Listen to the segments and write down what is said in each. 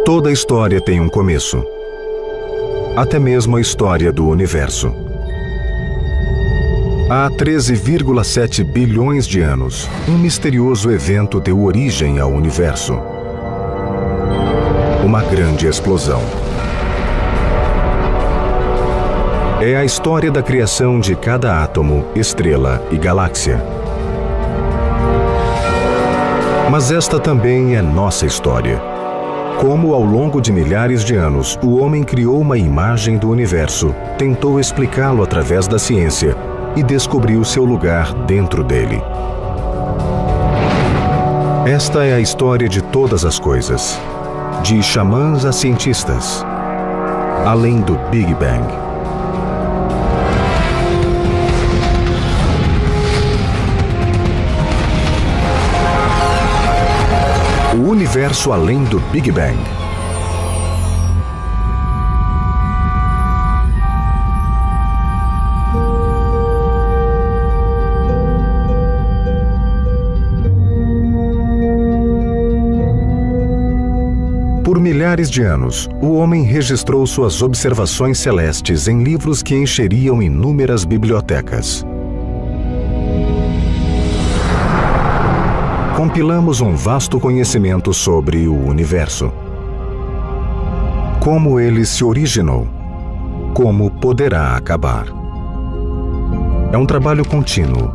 Toda história tem um começo. Até mesmo a história do universo. Há 13,7 bilhões de anos, um misterioso evento deu origem ao universo. Uma grande explosão. É a história da criação de cada átomo, estrela e galáxia. Mas esta também é nossa história. Como ao longo de milhares de anos, o homem criou uma imagem do universo, tentou explicá-lo através da ciência e descobriu seu lugar dentro dele. Esta é a história de todas as coisas, de xamãs a cientistas, além do Big Bang. O universo além do Big Bang. Por milhares de anos, o homem registrou suas observações celestes em livros que encheriam inúmeras bibliotecas. Compilamos um vasto conhecimento sobre o universo. Como ele se originou. Como poderá acabar. É um trabalho contínuo.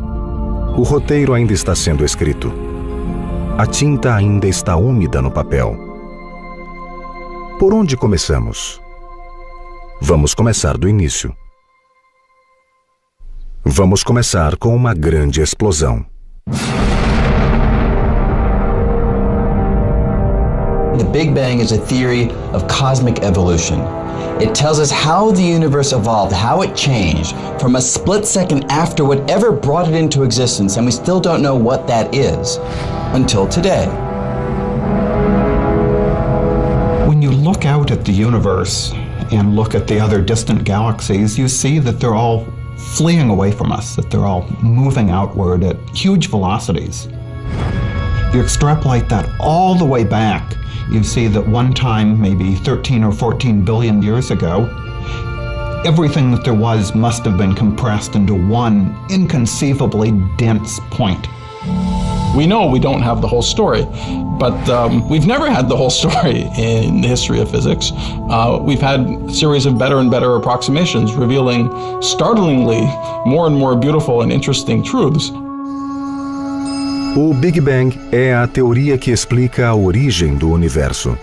O roteiro ainda está sendo escrito. A tinta ainda está úmida no papel. Por onde começamos? Vamos começar do início. Vamos começar com uma grande explosão. The Big Bang is a theory of cosmic evolution. It tells us how the universe evolved, how it changed from a split second after whatever brought it into existence, and we still don't know what that is until today. When you look out at the universe and look at the other distant galaxies, you see that they're all fleeing away from us, that they're all moving outward at huge velocities. If you extrapolate that all the way back, you see that one time, maybe 13 or 14 billion years ago, everything that there was must have been compressed into one inconceivably dense point. We know we don't have the whole story, but we've never had the whole story in the history of physics. We've had a series of better and better approximations revealing startlingly more and more beautiful and interesting truths. O Big Bang é a teoria que explica a origem do universo.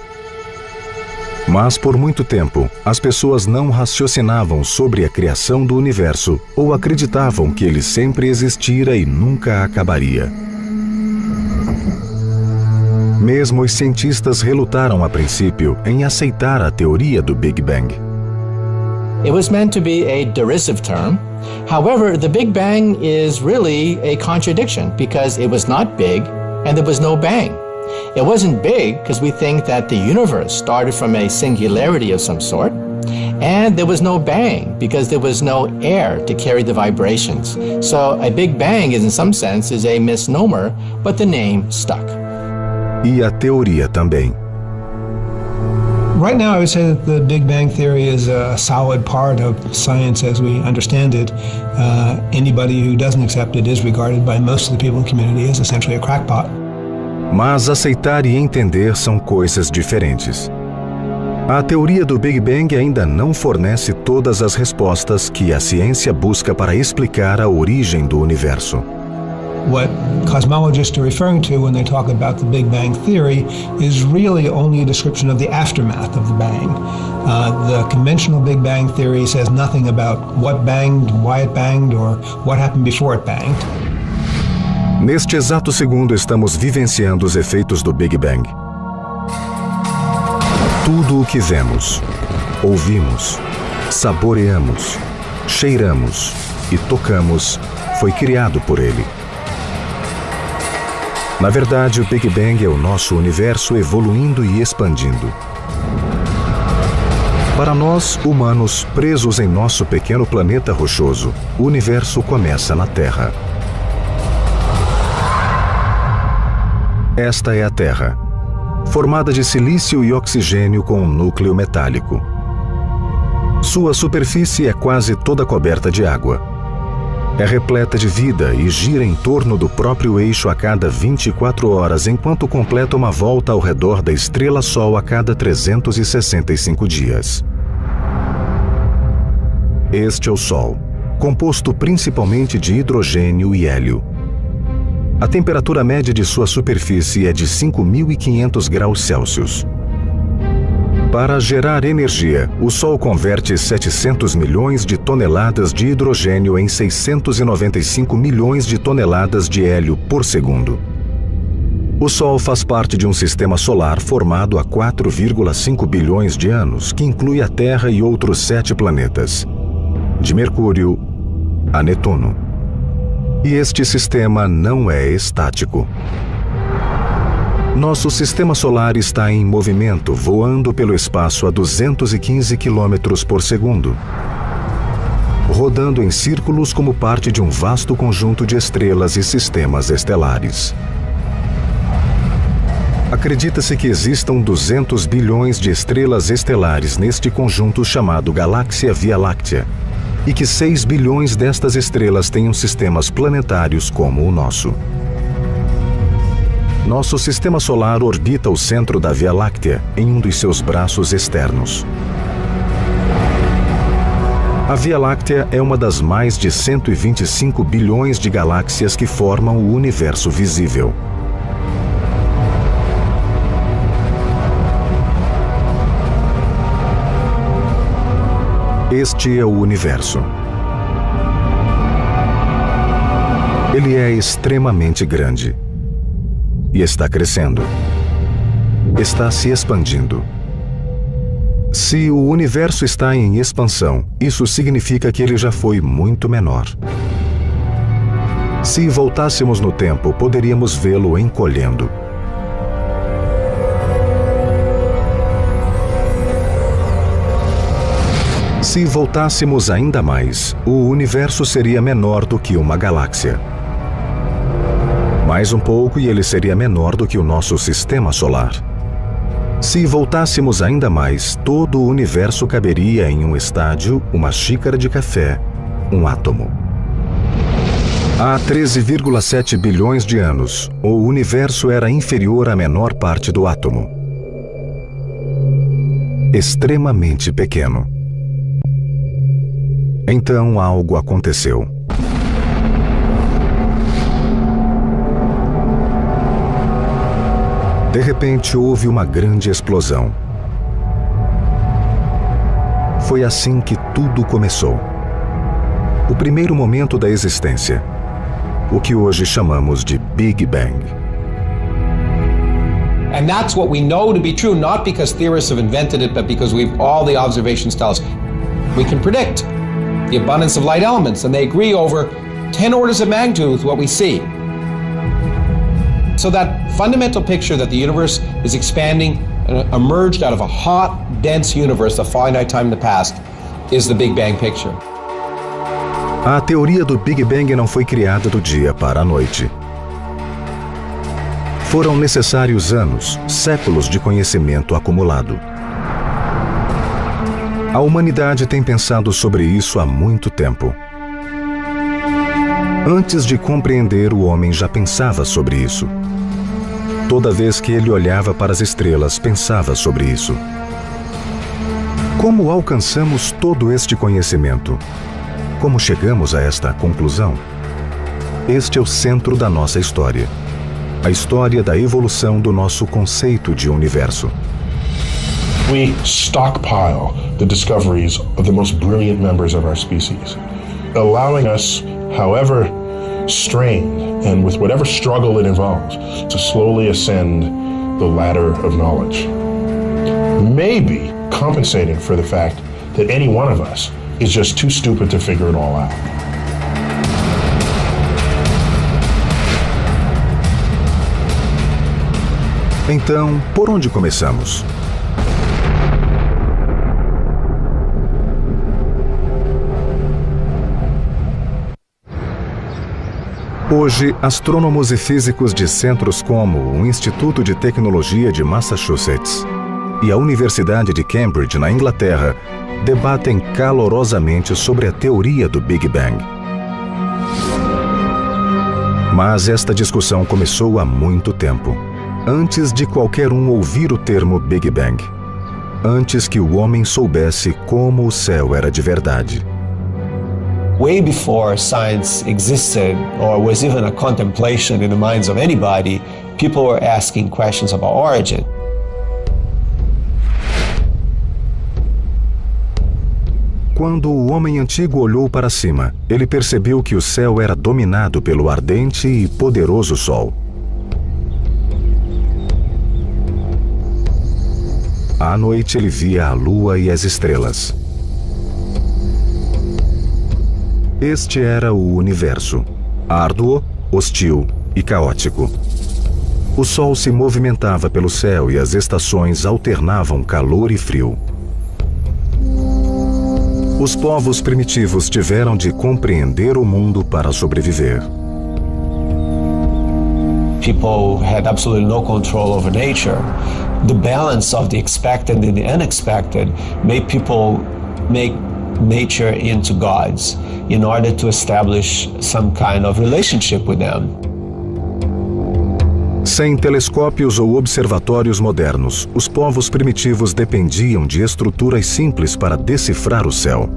Mas por muito tempo, as pessoas não raciocinavam sobre a criação do universo ou acreditavam que ele sempre existira e nunca acabaria. Mesmo os cientistas relutaram a princípio em aceitar a teoria do Big Bang. It was meant to be a derisive term. However, the Big Bang is really a contradiction because it was not big and there was no bang. It wasn't big because we think that the universe started from a singularity of some sort, and there was no bang because there was no air to carry the vibrations. So a Big Bang is in some sense is a misnomer, but the name stuck. E a teoria também. Right now, I would say that the Big Bang Theory is a solid part of science as we understand it. Anybody who doesn't accept it is regarded by most of the people in the community as essentially a crackpot. Mas aceitar e entender são coisas diferentes. A teoria do Big Bang ainda não fornece todas as respostas que a ciência busca para explicar a origem do universo. What cosmologists are referring to when they talk about the Big Bang Theory is really only a description of the aftermath of the bang. The conventional Big Bang Theory says nothing about what banged, why it banged, or what happened before it banged. Neste exato segundo estamos vivenciando os efeitos do Big Bang. Tudo o que vemos, ouvimos, saboreamos, cheiramos e tocamos foi criado por ele. Na verdade, o Big Bang é o nosso universo evoluindo e expandindo. Para nós, humanos, presos em nosso pequeno planeta rochoso, o universo começa na Terra. Esta é a Terra. formada de silício e oxigênio com um núcleo metálico. Sua superfície é quase toda coberta de água. É repleta de vida e gira em torno do próprio eixo a cada 24 horas, enquanto completa uma volta ao redor da estrela-Sol a cada 365 dias. Este é o Sol, composto principalmente de hidrogênio e hélio. A temperatura média de sua superfície é de 5.500 graus Celsius. Para gerar energia, o Sol converte 700 milhões de toneladas de hidrogênio em 695 milhões de toneladas de hélio por segundo. O Sol faz parte de um sistema solar formado há 4,5 bilhões de anos, que inclui a Terra e outros 7 planetas, de Mercúrio a Netuno. E este sistema não é estático. Nosso sistema solar está em movimento, voando pelo espaço a 215 km por segundo, rodando em círculos como parte de um vasto conjunto de estrelas e sistemas estelares. Acredita-se que existam 200 bilhões de estrelas estelares neste conjunto chamado Galáxia Via Láctea, e que 6 bilhões destas estrelas tenham sistemas planetários como o nosso. Nosso sistema solar orbita o centro da Via Láctea em um dos seus braços externos. A Via Láctea é uma das mais de 125 bilhões de galáxias que formam o universo visível. Este é o universo. Ele é extremamente grande. E está crescendo. Está se expandindo. Se o universo está em expansão, isso significa que ele já foi muito menor. Se voltássemos no tempo, poderíamos vê-lo encolhendo. Se voltássemos ainda mais, o universo seria menor do que uma galáxia. Mais um pouco e ele seria menor do que o nosso sistema solar. Se voltássemos ainda mais, todo o universo caberia em um estádio, uma xícara de café, um átomo. Há 13,7 bilhões de anos, o universo era inferior à menor parte do átomo. Extremamente pequeno. Então algo aconteceu. De repente, houve uma grande explosão. Foi assim que tudo começou. O primeiro momento da existência. O que hoje chamamos de Big Bang. And that's what we know to be true, not because theorists have invented it, but because all the observations tell us. We can predict the abundance of light elements, and they agree over 10 orders of magnitude with what we see. So that fundamental picture that the universe is expanding and emerged out of a hot, dense universe, a finite time in the past, is the Big Bang picture. A teoria do Big Bang não foi criada do dia para a noite. Foram necessários anos, séculos de conhecimento acumulado. A humanidade tem pensado sobre isso há muito tempo. Antes de compreender, o homem já pensava sobre isso. Toda vez que ele olhava para as estrelas, pensava sobre isso. Como alcançamos todo este conhecimento? Como chegamos a esta conclusão? Este é o centro da nossa história. A história da evolução do nosso conceito de universo. We stockpile the discoveries of the most brilliant members of our species, allowing us, however strained and with whatever struggle it involves, to slowly ascend the ladder of knowledge. Maybe compensating for the fact that any one of us is just too stupid to figure it all out. Então, por onde começamos? Hoje, astrônomos e físicos de centros como o Instituto de Tecnologia de Massachusetts e a Universidade de Cambridge, na Inglaterra, debatem calorosamente sobre a teoria do Big Bang. Mas esta discussão começou há muito tempo, antes de qualquer um ouvir o termo Big Bang, antes que o homem soubesse como o céu era de verdade. Way before science existed or was even a contemplation in the minds of anybody, people were asking questions about origin. Quando o homem antigo olhou para cima, ele percebeu que o céu era dominado pelo ardente e poderoso Sol. À noite ele via a lua e as estrelas. Este era o universo, árduo, hostil e caótico. O Sol se movimentava pelo céu e as estações alternavam calor e frio. Os povos primitivos tiveram de compreender o mundo para sobreviver. People had absolutely no control over nature. The balance of the expected and the unexpected made people make nature into gods in order to establish some kind of relationship with them. Sem telescópios ou observatórios modernos, os povos primitivos dependiam de estruturas simples para decifrar o céu.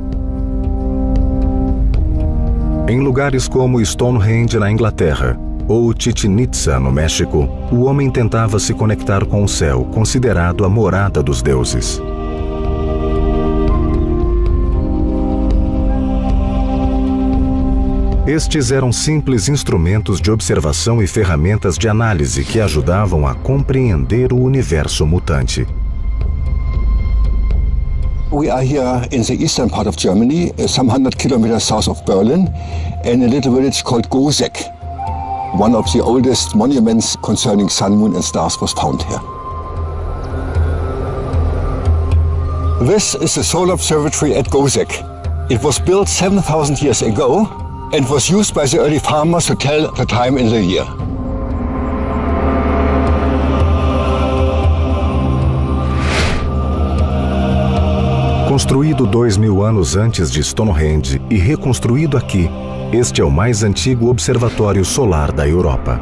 Em lugares como Stonehenge, na Inglaterra, ou Chichén Itzá, no México, o homem tentava se conectar com o céu, considerado a morada dos deuses. Estes eram simples instrumentos de observação e ferramentas de análise que ajudavam a compreender o universo mutante. We are here in the eastern part of Germany, some 100 kilometers south of Berlin, in a little village called Goseck. One of the oldest monuments concerning sun, moon and stars was found here. This is the solar observatory at Goseck. It was built 7,000 years ago and was used by the early farmers to tell the time in the year. Construído 2000 anos antes de Stonehenge e reconstruído aqui, este é o mais antigo observatório solar da Europa.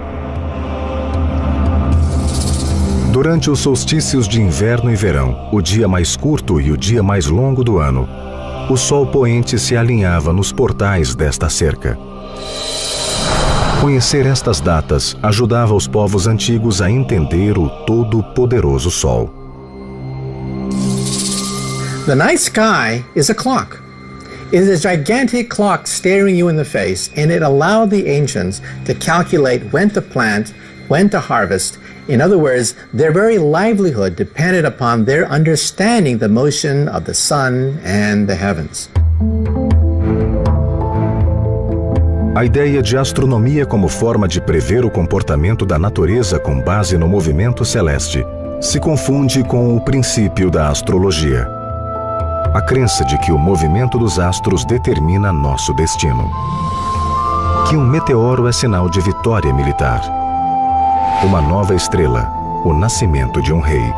Durante os solstícios de inverno e verão, o dia mais curto e o dia mais longo do ano, o sol poente se alinhava nos portais desta cerca. Conhecer estas datas ajudava os povos antigos a entender o todo-poderoso Sol. The night sky is a clock. It is a gigantic clock staring you in the face, and it allowed the ancients to calculate when to plant, when to harvest. In other words, their very livelihood depended upon their understanding the motion of the sun and the heavens. A ideia de astronomia como forma de prever o comportamento da natureza com base no movimento celeste se confunde com o princípio da astrologia. A crença de que o movimento dos astros determina nosso destino. Que um meteoro é sinal de vitória militar. Uma nova estrela, o nascimento de um rei.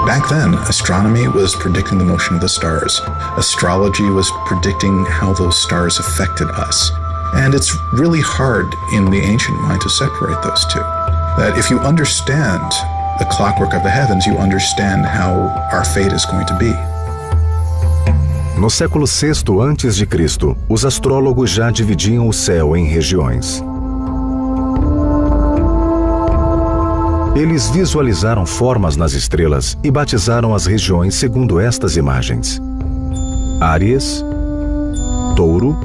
Back then, astronomy was predicting the motion of the stars. Astrology was predicting how those stars affected us. And it's really hard in the ancient mind to separate those two. That if you understand the clockwork of the heavens, you understand how our fate is going to be. No século VI a.C., os astrólogos já dividiam o céu em regiões. Eles visualizaram formas nas estrelas e batizaram as regiões segundo estas imagens: Áries, Touro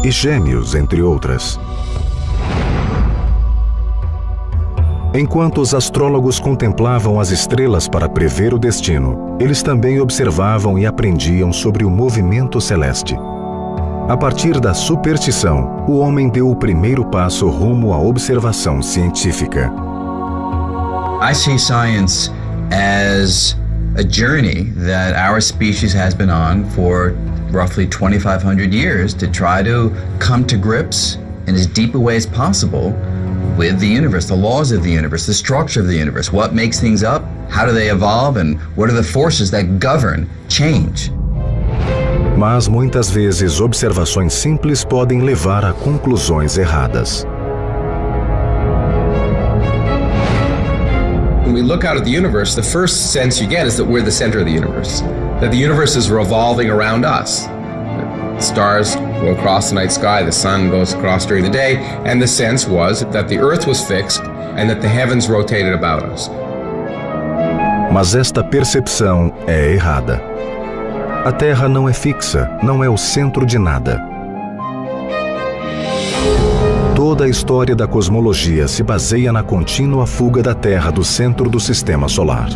e Gêmeos, entre outras. Enquanto os astrólogos contemplavam as estrelas para prever o destino, eles também observavam e aprendiam sobre o movimento celeste. A partir da superstição, o homem deu o primeiro passo rumo à observação científica. I see science as a journey that our species has been on for roughly 2,500 years to try to come to grips in as deep a way as possible with the universe, the laws of the universe, the structure of the universe, what makes things up, how do they evolve, and what are the forces that govern change. Mas muitas vezes observações simples podem levar a conclusões erradas. When we look out at the universe, the first sense you get is that we're the center of the universe, that the universe is revolving around us. The stars go across the night sky, the sun goes across during the day, and the sense was that the earth was fixed and that the heavens rotated about us. Mas esta percepção é errada. A Terra não é fixa, não é o centro de nada. Toda a história da cosmologia se baseia na contínua fuga da Terra do centro do sistema solar.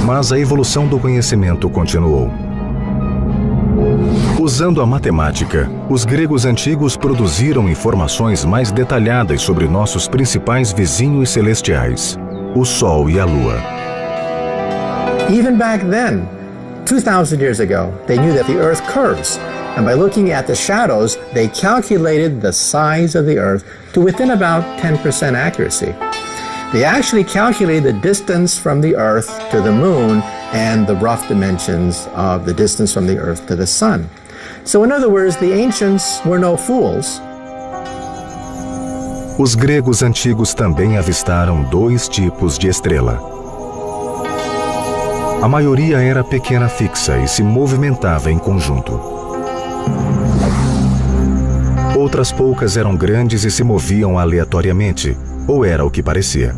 Mas a evolução do conhecimento continuou. Usando a matemática, os gregos antigos produziram informações mais detalhadas sobre nossos principais vizinhos celestiais, o Sol e a Lua. Even back then, 2,000 years ago, they knew that the Earth curves. And by looking at the shadows, they calculated the size of the Earth to within about 10% accuracy. They actually calculated the distance from the Earth to the Moon and the rough dimensions of the distance from the Earth to the Sun. So in other words, the ancients were no fools. Os gregos antigos também avistaram dois tipos de estrela. A maioria era pequena fixa e se movimentava em conjunto. Outras poucas eram grandes e se moviam aleatoriamente, ou era o que parecia.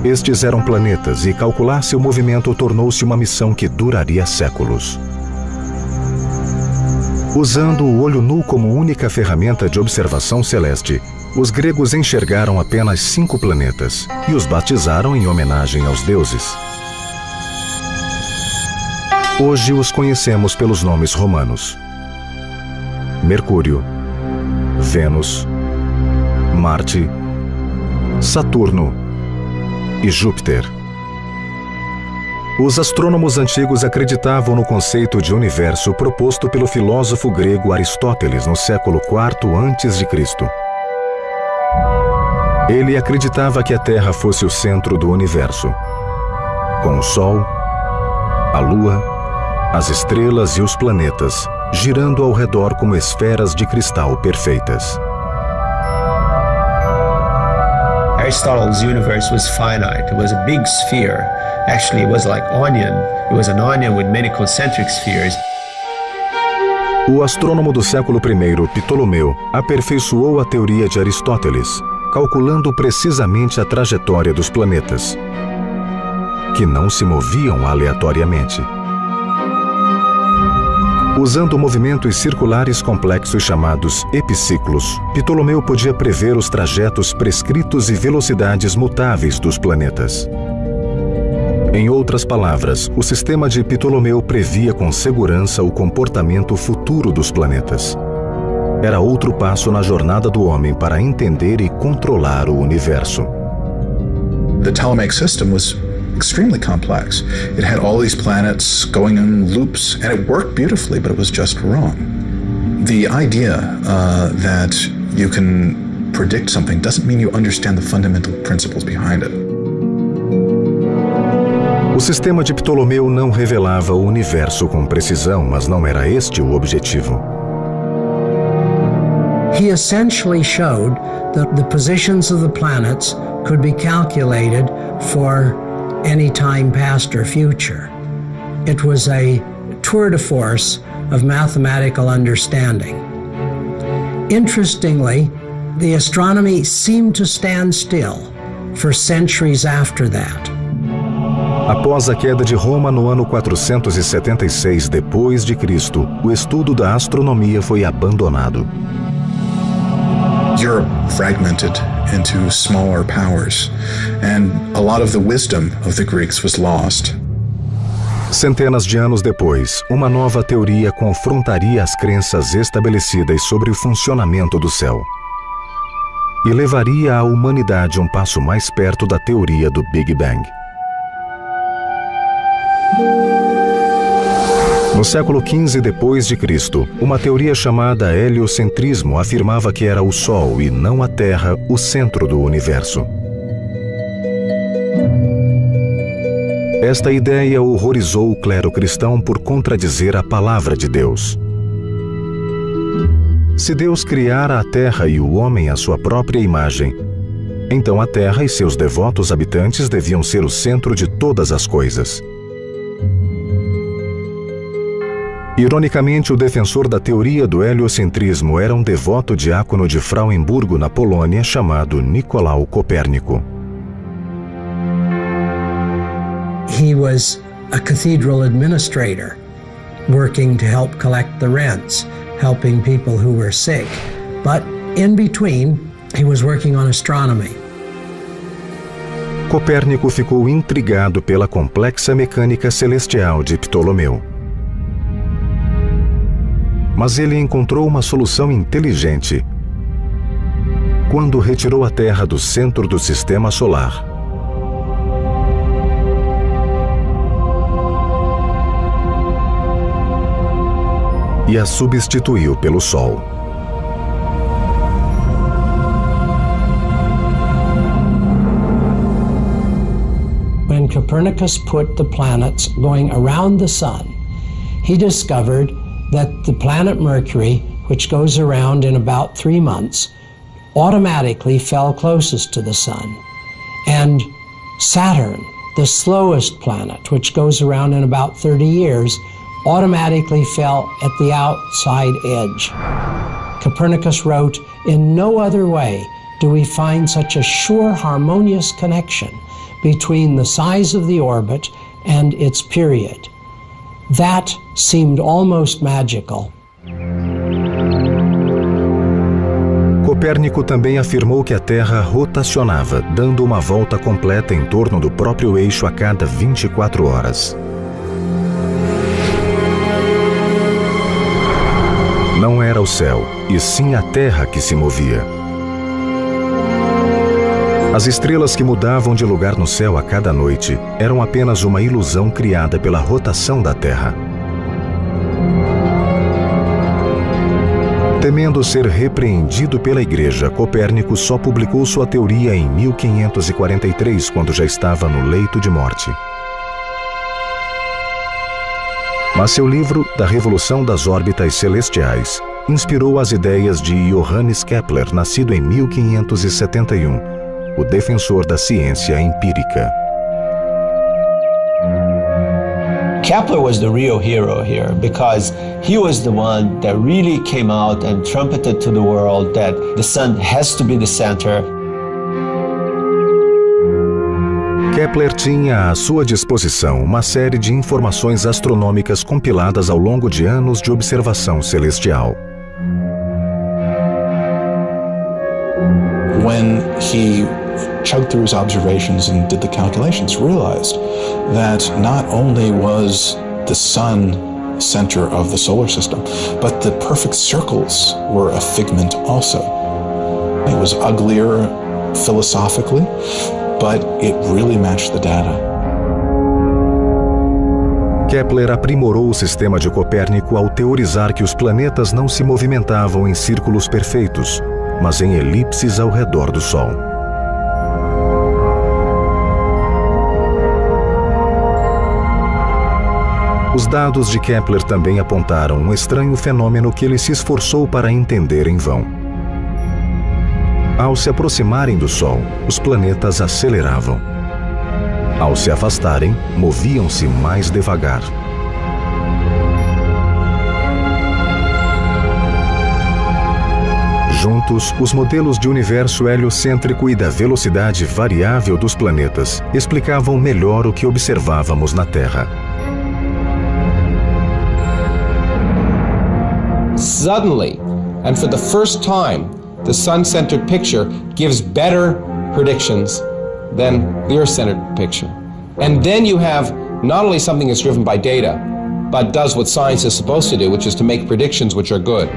Estes eram planetas e calcular seu movimento tornou-se uma missão que duraria séculos. Usando o olho nu como única ferramenta de observação celeste, os gregos enxergaram apenas 5 planetas e os batizaram em homenagem aos deuses. Hoje os conhecemos pelos nomes romanos: Mercúrio, Vênus, Marte, Saturno e Júpiter. Os astrônomos antigos acreditavam no conceito de universo proposto pelo filósofo grego Aristóteles no século IV a.C. Ele acreditava que a Terra fosse o centro do universo, com o Sol, a Lua, as estrelas e os planetas girando ao redor como esferas de cristal perfeitas. Aristotle's universe was finite. It was a big sphere. Actually, it was like onion. It was an onion with many concentric spheres. O astrônomo do século I, Ptolomeu, aperfeiçoou a teoria de Aristóteles, calculando precisamente a trajetória dos planetas, que não se moviam aleatoriamente. Usando movimentos circulares complexos chamados epiciclos, Ptolomeu podia prever os trajetos prescritos e velocidades mutáveis dos planetas. Em outras palavras, o sistema de Ptolomeu previa com segurança o comportamento futuro dos planetas. Era outro passo na jornada do homem para entender e controlar o universo. The Ptolemaic system was extremely complex. It had all these planets going in loops, and it worked beautifully, but it was just wrong. The idea that you can predict something doesn't mean you understand the fundamental principles behind it. O sistema de Ptolomeu não revelava o universo com precisão, mas não era este o objetivo. He essentially showed that the positions of the planets could be calculated for any time past or future. It was a tour de force of mathematical understanding. Interestingly, the astronomy seemed to stand still for centuries after that. Após a queda de Roma no ano 476 depois de Cristo, o estudo da astronomia foi abandonado. Europe fragmented into smaller powers, and a lot of the wisdom of the Greeks was lost. Centenas de anos depois, uma nova teoria confrontaria as crenças estabelecidas sobre o funcionamento do céu e levaria a humanidade um passo mais perto da teoria do Big Bang. No século XV depois de Cristo, uma teoria chamada heliocentrismo afirmava que era o Sol e não a Terra o centro do universo. Esta ideia horrorizou o clero cristão por contradizer a palavra de Deus. Se Deus criara a Terra e o homem à sua própria imagem, então a Terra e seus devotos habitantes deviam ser o centro de todas as coisas. Ironicamente, o defensor da teoria do heliocentrismo era um devoto diácono de Frauenburgo, na Polônia, chamado Nicolau Copérnico. He was a cathedral administrator, working to help collect the rents, helping people who were sick. But in between, he was working on astronomy. Copérnico ficou intrigado pela complexa mecânica celestial de Ptolomeu. Mas ele encontrou uma solução inteligente quando retirou a Terra do centro do sistema solar. E a substituiu pelo Sol. When Copernicus put the planets going around the sun, he discovered that the planet Mercury, which goes around in about 3 months, automatically fell closest to the sun. And Saturn, the slowest planet, which goes around in about 30 years, automatically fell at the outside edge. Copernicus wrote, "In no other way do we find such a sure harmonious connection between the size of the orbit and its period." That seemed almost magical. Copérnico também afirmou que a Terra rotacionava, dando uma volta completa em torno do próprio eixo a cada 24 horas. Não era o céu, e sim a Terra que se movia. As estrelas que mudavam de lugar no céu a cada noite eram apenas uma ilusão criada pela rotação da Terra. Temendo ser repreendido pela Igreja, Copérnico só publicou sua teoria em 1543, quando já estava no leito de morte. Mas seu livro, Da Revolução das Órbitas Celestiais, inspirou as ideias de Johannes Kepler, nascido em 1571, o defensor da ciência empírica. Kepler was the real hero here because he was the one that really came out and trumpeted to the world that the sun has to be the center. Kepler tinha à sua disposição uma série de informações astronômicas compiladas ao longo de anos de observação celestial. When he chugged through his observations and did the calculations, realized that not only was the sun center of the solar system, but the perfect circles were a figment also. It was uglier philosophically, but it really matched the data. Kepler aprimorou o sistema de Copérnico ao teorizar que os planetas não se movimentavam em círculos perfeitos, mas em elipses ao redor do Sol. Os dados de Kepler também apontaram um estranho fenômeno que ele se esforçou para entender em vão. Ao se aproximarem do Sol, os planetas aceleravam. Ao se afastarem, moviam-se mais devagar. Juntos, os modelos de universo heliocêntrico e da velocidade variável dos planetas explicavam melhor o que observávamos na Terra. Suddenly, and for the first time, the sun-centered picture gives better predictions than the Earth-centered picture. And then you have not only something that's driven by data, but does what science is supposed to do, which is to make predictions which are good.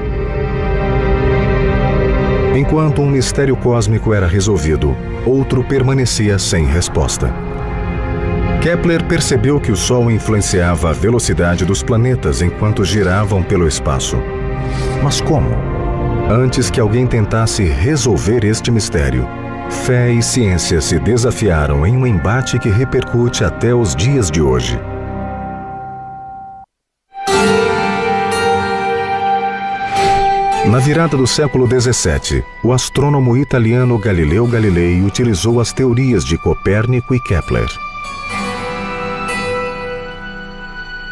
Enquanto um mistério cósmico era resolvido, outro permanecia sem resposta. Kepler percebeu que o Sol influenciava a velocidade dos planetas enquanto giravam pelo espaço. Mas como? Antes que alguém tentasse resolver este mistério, fé e ciência se desafiaram em um embate que repercute até os dias de hoje. Na virada do século XVII, o astrônomo italiano Galileu Galilei utilizou as teorias de Copérnico e Kepler,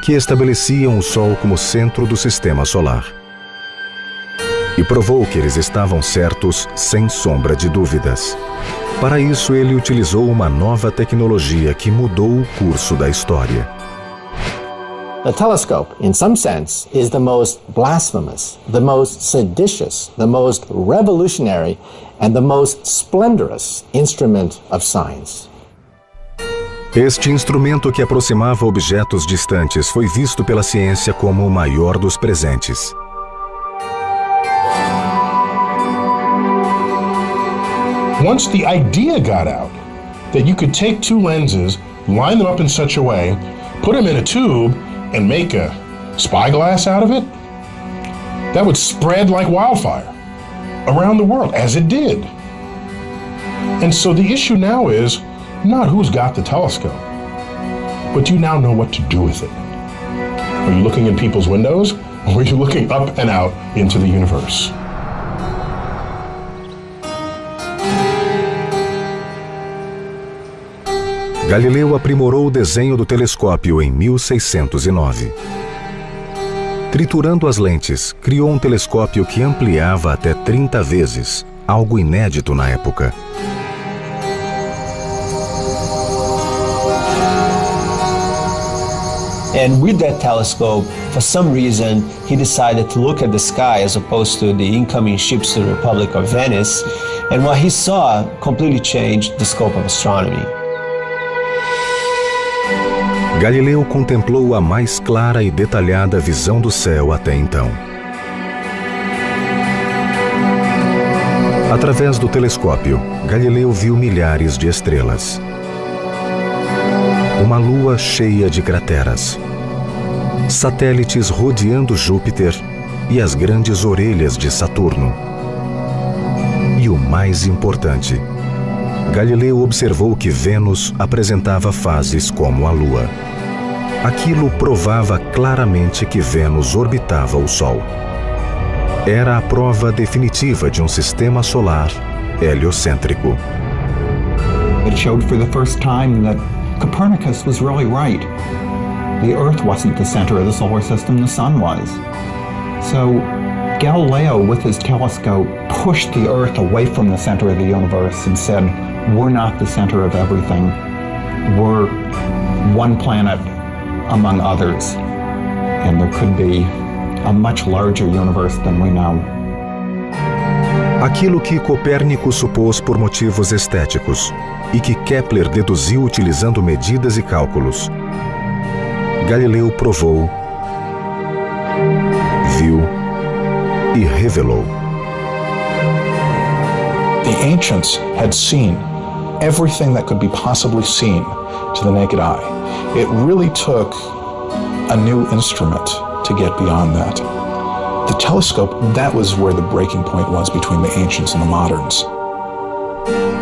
que estabeleciam o Sol como centro do sistema solar, e provou que eles estavam certos sem sombra de dúvidas. Para isso, ele utilizou uma nova tecnologia que mudou o curso da história. The telescope, in some sense, is the most blasphemous, the most seditious, the most revolutionary, and the most splendorous instrument of science. Este instrumento que aproximava objetos distantes foi visto pela ciência como o maior dos presentes. Once the idea got out that you could take two lenses, line them up in such a way, put them in a tube, and make a spyglass out of it, that would spread like wildfire around the world, as it did. And so the issue now is not who's got the telescope, but do you now know what to do with it? Are you looking in people's windows, or are you looking up and out into the universe? Galileu aprimorou o desenho do telescópio em 1609. Triturando as lentes, criou um telescópio que ampliava até 30 vezes, algo inédito na época. And with that telescope, for some reason, he decided to look at the sky as opposed to the incoming ships to the Republic of Venice. And what he saw completely changed the scope of astronomy. Galileu contemplou a mais clara e detalhada visão do céu até então. Através do telescópio, Galileu viu milhares de estrelas. Uma lua cheia de crateras, satélites rodeando Júpiter e as grandes orelhas de Saturno. E o mais importante, Galileu observou que Vênus apresentava fases como a Lua. Aquilo provava claramente que Vênus orbitava o Sol. Era a prova definitiva de um sistema solar heliocêntrico. It showed for the first time that Copernicus was really right. The Earth wasn't the center of the solar system, the Sun was. So Galileo, with his telescope, pushed the Earth away from the center of the universe and said, we're not the center of everything. We're one planet among others, and there could be a much larger universe than we know. Aquilo que Copérnico supôs por motivos estéticos e que Kepler deduziu utilizando medidas e cálculos, Galileu provou, viu e revelou. The ancients had seen everything that could be possibly seen to the naked eye. It really took a new instrument to get beyond that. The telescope, that was where the breaking point was between the ancients and the moderns.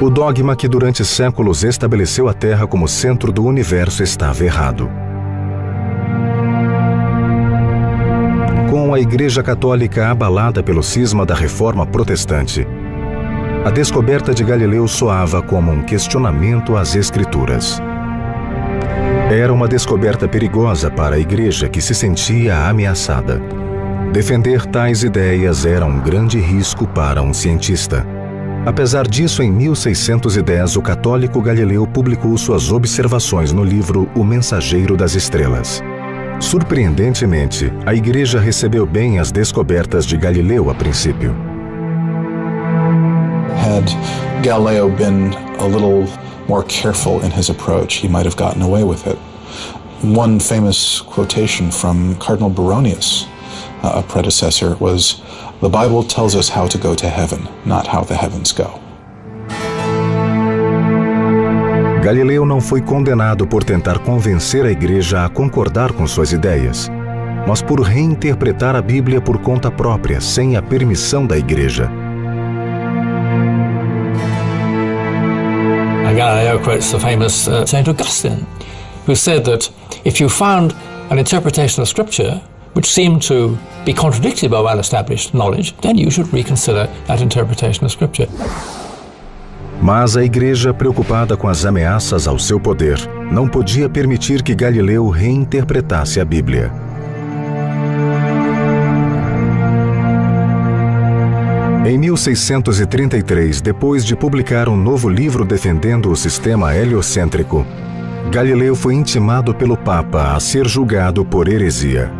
O dogma que durante séculos estabeleceu a Terra como centro do universo estava errado. Com a Igreja Católica abalada pelo cisma da Reforma Protestante, a descoberta de Galileu soava como um questionamento às Escrituras. Era uma descoberta perigosa para a Igreja que se sentia ameaçada. Defender tais ideias era um grande risco para um cientista. Apesar disso, em 1610, o católico Galileu publicou suas observações no livro O Mensageiro das Estrelas. Surpreendentemente, a Igreja recebeu bem as descobertas de Galileu a princípio. Had Galileo been a little more careful in his approach, he might have gotten away with it. One famous quotation from Cardinal Baronius, a predecessor, was, "The Bible tells us how to go to heaven, not how the heavens go." Galileu não foi condenado por tentar convencer a Igreja a concordar com suas ideias, mas por reinterpretar a Bíblia por conta própria, sem a permissão da Igreja. Galileo quotes the famous St. Augustine, who said that if you found an interpretation of Scripture which seemed to be contradicted by well-established knowledge, then you should reconsider that interpretation of Scripture. Mas a Igreja, preocupada com as ameaças ao seu poder, não podia permitir que Galileu reinterpretasse a Bíblia. Em 1633, depois de publicar um novo livro defendendo o sistema heliocêntrico, Galileu foi intimado pelo Papa a ser julgado por heresia.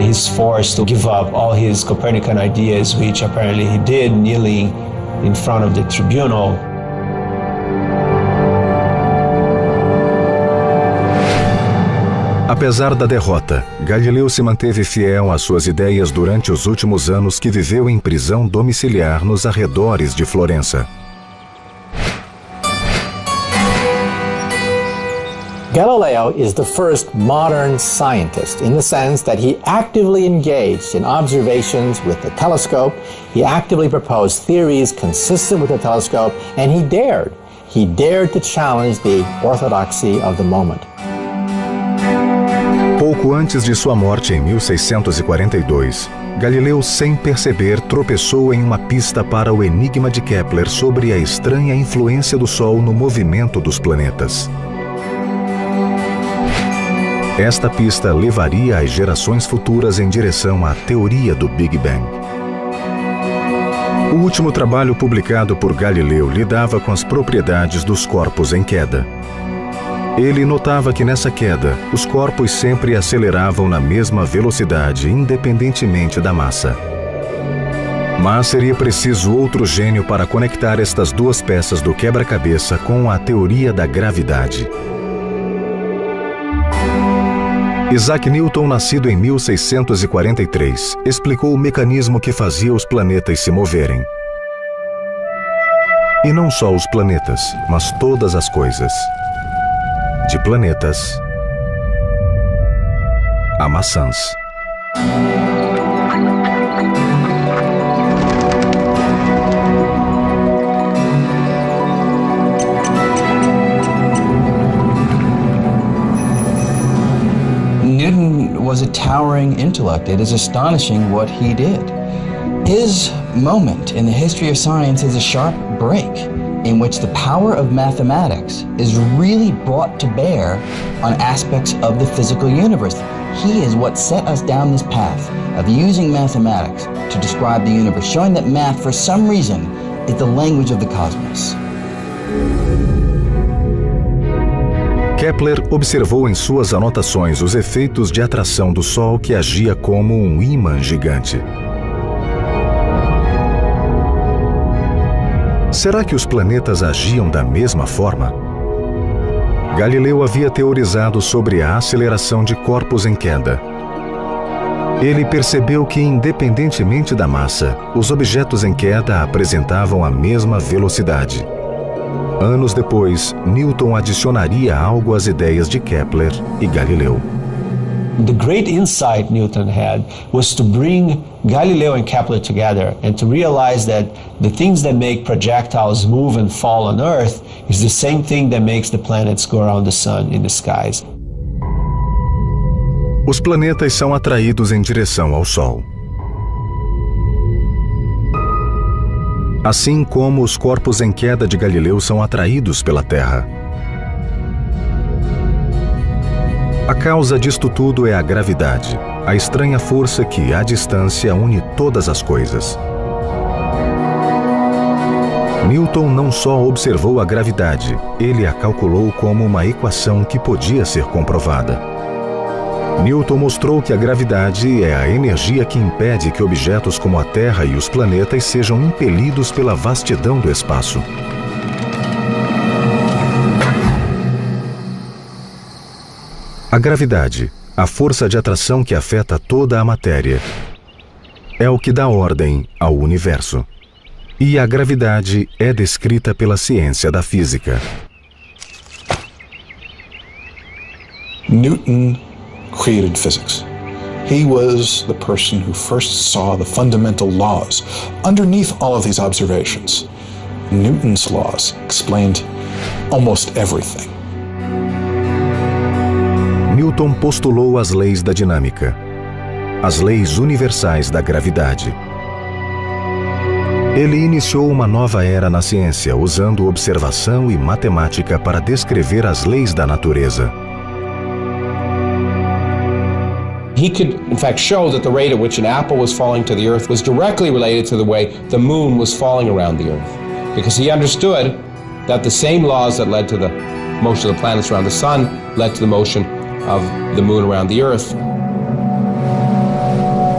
He's forced to give up all his Copernican ideas, which apparently he did, kneeling in front of the tribunal. Apesar da derrota, Galileu se manteve fiel às suas ideias durante os últimos anos que viveu em prisão domiciliar nos arredores de Florença. Galileo is the first modern scientist in the sense that he actively engaged in observations with the telescope, he actively proposed theories consistent with the telescope, and he dared to challenge the orthodoxy of the moment. Pouco antes de sua morte em 1642, Galileu, sem perceber, tropeçou em uma pista para o enigma de Kepler sobre a estranha influência do Sol no movimento dos planetas. Esta pista levaria as gerações futuras em direção à teoria do Big Bang. O último trabalho publicado por Galileu lidava com as propriedades dos corpos em queda. Ele notava que nessa queda, os corpos sempre aceleravam na mesma velocidade, independentemente da massa. Mas seria preciso outro gênio para conectar estas duas peças do quebra-cabeça com a teoria da gravidade. Isaac Newton, nascido em 1643, explicou o mecanismo que fazia os planetas se moverem. E não só os planetas, mas todas as coisas. De planetas a maçãs. Newton was a towering intellect. It is astonishing what he did. His moment in the history of science is a sharp break in which the power of mathematics is really brought to bear on aspects of the physical universe. He is what set us down this path of using mathematics to describe the universe, showing that math, for some reason, is the language of the cosmos. Kepler observou em suas anotações os efeitos de atração do Sol que agia como um ímã gigante. Será que os planetas agiam da mesma forma? Galileu havia teorizado sobre a aceleração de corpos em queda. Ele percebeu que, independentemente da massa, os objetos em queda apresentavam a mesma velocidade. Anos depois, Newton adicionaria algo às ideias de Kepler e Galileu. The great insight Newton had was to bring Galileo and Kepler together and to realize that the things that make projectiles move and fall on Earth is the same thing that makes the planets go around the sun in the skies. Os planetas são atraídos em direção ao Sol. Assim como os corpos em queda de Galileu são atraídos pela Terra. A causa disto tudo é a gravidade, a estranha força que, à distância, une todas as coisas. Newton não só observou a gravidade, ele a calculou como uma equação que podia ser comprovada. Newton mostrou que a gravidade é a energia que impede que objetos como a Terra e os planetas sejam impelidos pela vastidão do espaço. A gravidade, a força de atração que afeta toda a matéria, é o que dá ordem ao universo. E a gravidade é descrita pela ciência da física. Newton created physics. He was the person who first saw the fundamental laws underneath all of these observations. Newton's laws explained almost everything. Newton postulou as leis da dinâmica, as leis universais da gravidade. Ele iniciou uma nova era na ciência, usando observação e matemática para descrever as leis da natureza. He could, in fact, show that the rate at which an apple was falling to the earth was directly related to the way the moon was falling around the earth. Because he understood that the same laws that led to the motion of the planets around the sun led to the motion of the moon around the earth.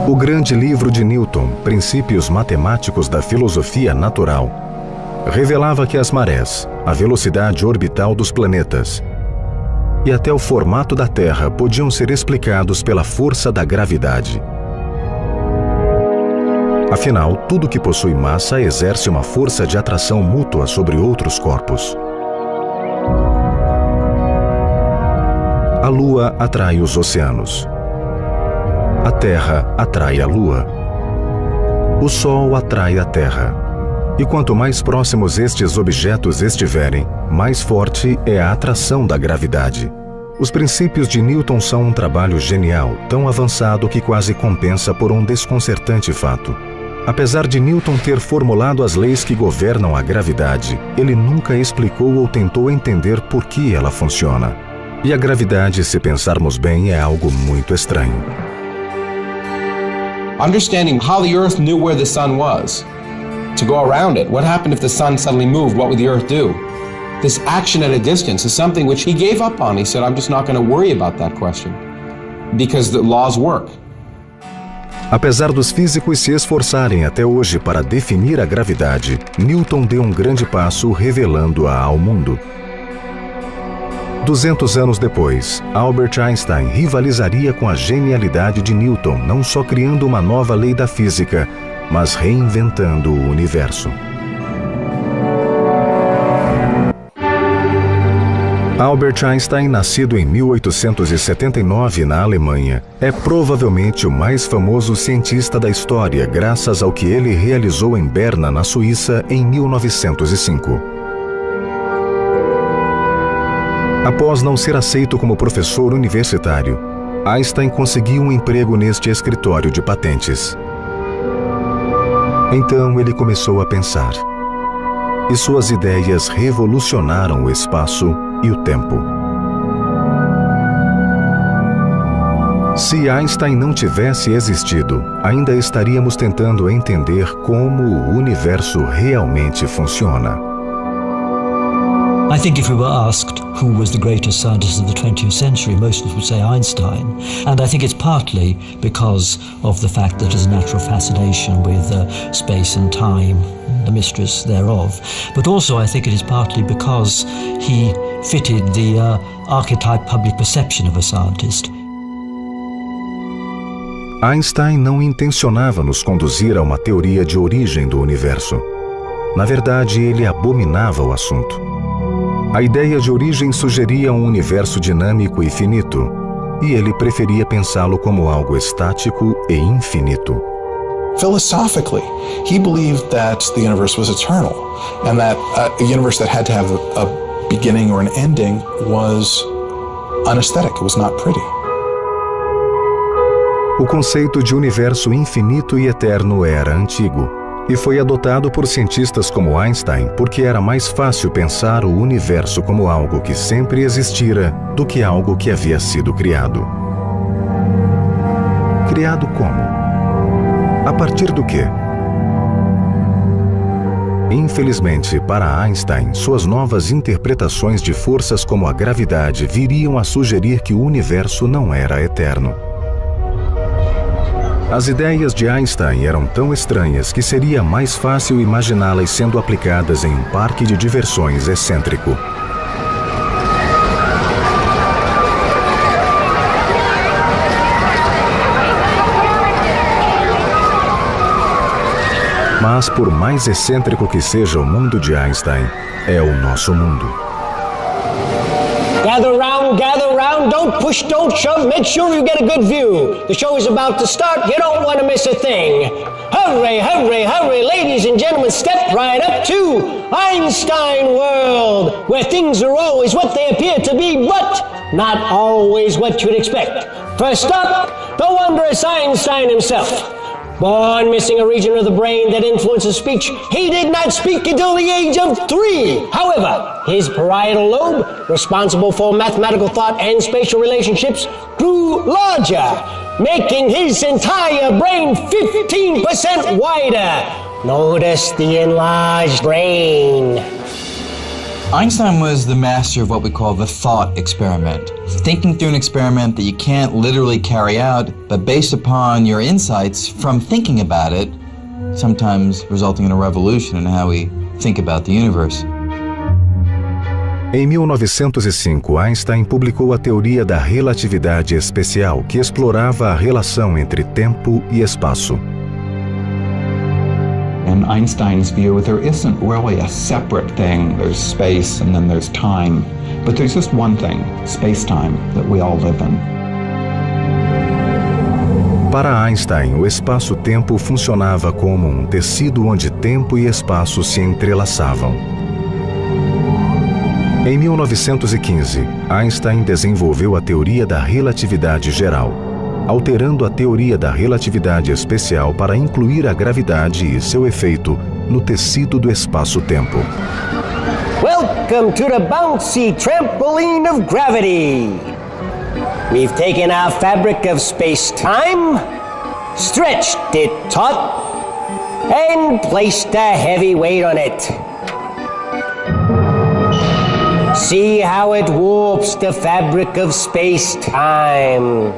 O grande livro de Newton, Princípios Matemáticos da Filosofia Natural, revelava que as marés, a velocidade orbital dos planetas e até o formato da Terra podiam ser explicados pela força da gravidade. Afinal, tudo que possui massa exerce uma força de atração mútua sobre outros corpos. A Lua atrai os oceanos. A Terra atrai a Lua. O Sol atrai a Terra. E quanto mais próximos estes objetos estiverem, mais forte é a atração da gravidade. Os princípios de Newton são um trabalho genial, tão avançado que quase compensa por um desconcertante fato. Apesar de Newton ter formulado as leis que governam a gravidade, ele nunca explicou ou tentou entender por que ela funciona. E a gravidade, se pensarmos bem, é algo muito estranho. Understanding how the earth knew where the sun was to go around it. What happened if the sun suddenly moved? What would the earth do? This action at a distance is something which he gave up on. He said, I'm just not going to worry about that question because the laws work. Apesar dos físicos se esforçarem até hoje para definir a gravidade, Newton deu um grande passo revelando-a ao mundo. 200 anos depois, Albert Einstein rivalizaria com a genialidade de Newton, não só criando uma nova lei da física, mas reinventando o universo. Albert Einstein, nascido em 1879 na Alemanha, é provavelmente o mais famoso cientista da história, graças ao que ele realizou em Berna, na Suíça, em 1905. Após não ser aceito como professor universitário, Einstein conseguiu um emprego neste escritório de patentes. Então ele começou a pensar, e suas ideias revolucionaram o espaço e o tempo. Se Einstein não tivesse existido, ainda estaríamos tentando entender como o universo realmente funciona. I think if we were asked who was the greatest scientist of the 20th century, most of us would say Einstein. And I think it's partly because of the fact that there's a natural fascination with space and time, the mysteries thereof. But also I think it is partly because he fitted the archetype public perception of a scientist. Einstein não intencionava nos conduzir a uma teoria de origem do universo. Na verdade, ele abominava o assunto. A ideia de origem sugeria um universo dinâmico e finito, e ele preferia pensá-lo como algo estático e infinito. Philosophically, he believed that the universe was eternal, and that a universe that had to have a beginning or an ending was unaesthetic, it was not pretty. O conceito de universo infinito e eterno era antigo, e foi adotado por cientistas como Einstein porque era mais fácil pensar o universo como algo que sempre existira do que algo que havia sido criado. Criado como? A partir do quê? Infelizmente, para Einstein, suas novas interpretações de forças como a gravidade viriam a sugerir que o universo não era eterno. As ideias de Einstein eram tão estranhas que seria mais fácil imaginá-las sendo aplicadas em um parque de diversões excêntrico. Mas por mais excêntrico que seja o mundo de Einstein, é o nosso mundo. Gather round, don't push, don't shove, make sure you get a good view. The show is about to start, you don't want to miss a thing. Hurry, hurry, hurry, ladies and gentlemen, step right up to Einstein World, where things are always what they appear to be, but not always what you'd expect. First up, the wondrous Einstein himself. Born missing a region of the brain that influences speech, he did not speak until the age of 3. However, his parietal lobe, responsible for mathematical thought and spatial relationships, grew larger, making his entire brain 15% wider. Notice the enlarged brain. Einstein was the master of what we call the thought experiment. Thinking through an experiment that you can't literally carry out, but based upon your insights from thinking about it, sometimes resulting in a revolution in how we think about the universe. Em 1905, Einstein publicou a teoria da relatividade especial, que explorava a relação entre tempo e espaço. In Einstein's view, there isn't really a separate thing. There's space and then there's time. But there's just one thing, space-time, that we all live in. Para Einstein, o espaço-tempo funcionava como um tecido onde tempo e espaço se entrelaçavam. Em 1915, Einstein desenvolveu a teoria da relatividade geral, alterando a teoria da relatividade especial para incluir a gravidade e seu efeito no tecido do espaço-tempo. Welcome to the bouncy trampoline of gravity. We've taken our fabric of space-time, stretched it taut, and placed a heavy weight on it. See how it warps the fabric of space-time.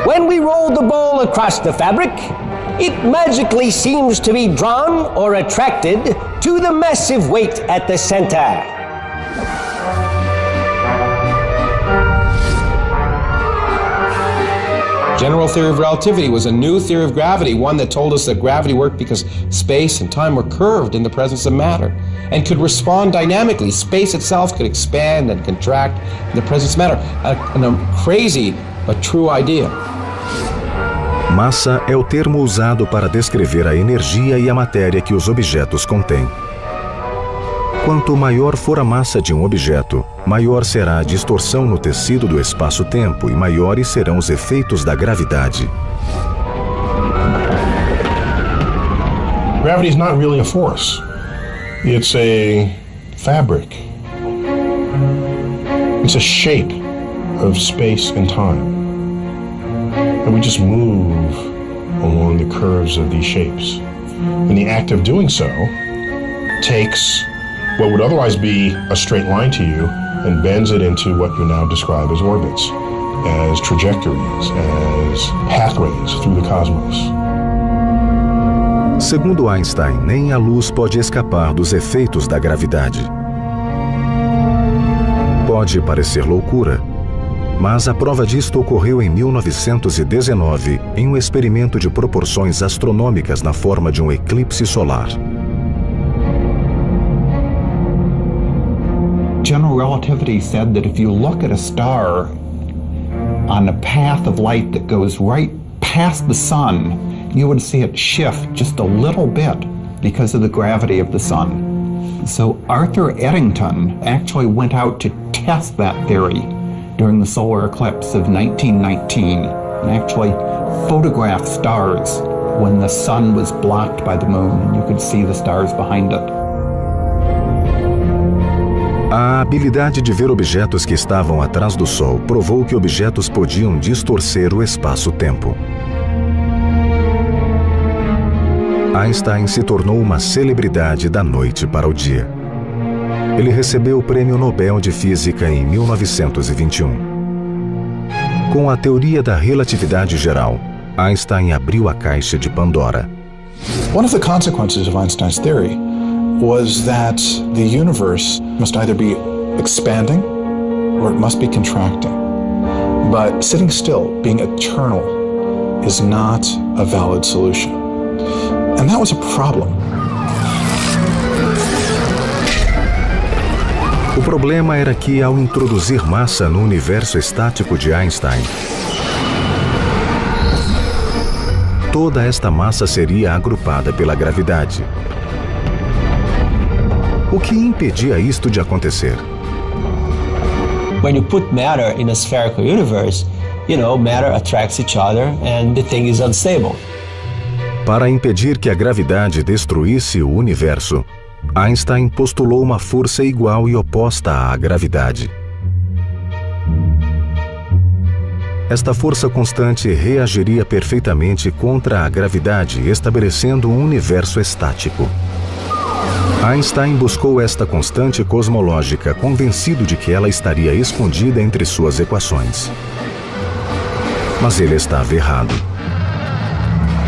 When we roll the ball across the fabric, it magically seems to be drawn or attracted to the massive weight at the center. General theory of relativity was a new theory of gravity, one that told us that gravity worked because space and time were curved in the presence of matter and could respond dynamically. Space itself could expand and contract in the presence of matter. A crazy but true idea. Massa é o termo usado para descrever a energia e a matéria que os objetos contêm. Quanto maior for a massa de um objeto, maior será a distorção no tecido do espaço-tempo e maiores serão os efeitos da gravidade. Gravity is not really a force. It's a fabric. It's a shape of space and time. And we just move along the curves of these shapes. And the act of doing so takes what would otherwise be a straight line to you and bends it into what you now describe as orbits, as trajectories, as pathways through the cosmos. Segundo Einstein, nem a luz pode escapar dos efeitos da gravidade. Pode parecer loucura, mas a prova disto ocorreu em 1919 em um experimento de proporções astronômicas na forma de um eclipse solar. General relativity said that if you look at a star on a path of light that goes right past the sun, you would see it shift just a little bit because of the gravity of the sun. So Arthur Eddington actually went out to test that theory during the solar eclipse of 1919 and actually photographed stars when the sun was blocked by the moon and you could see the stars behind it. A habilidade de ver objetos que estavam atrás do Sol provou que objetos podiam distorcer o espaço-tempo. Einstein se tornou uma celebridade da noite para o dia. Ele recebeu o Prêmio Nobel de Física em 1921. Com a teoria da relatividade geral, Einstein abriu a caixa de Pandora. One of the consequences of Einstein's theory was that the universe must either be expanding or it must be contracting. But sitting still, being eternal, is not a valid solution. And that was a problem. O problema era que, ao introduzir massa no universo estático de Einstein, toda esta massa seria agrupada pela gravidade. O que impedia isto de acontecer? When you put matter in a spherical universe, matter attracts each other and the thing is unstable. Para impedir que a gravidade destruísse o universo, Einstein postulou uma força igual e oposta à gravidade. Esta força constante reagiria perfeitamente contra a gravidade, estabelecendo um universo estático. Einstein buscou esta constante cosmológica, convencido de que ela estaria escondida entre suas equações. Mas ele estava errado.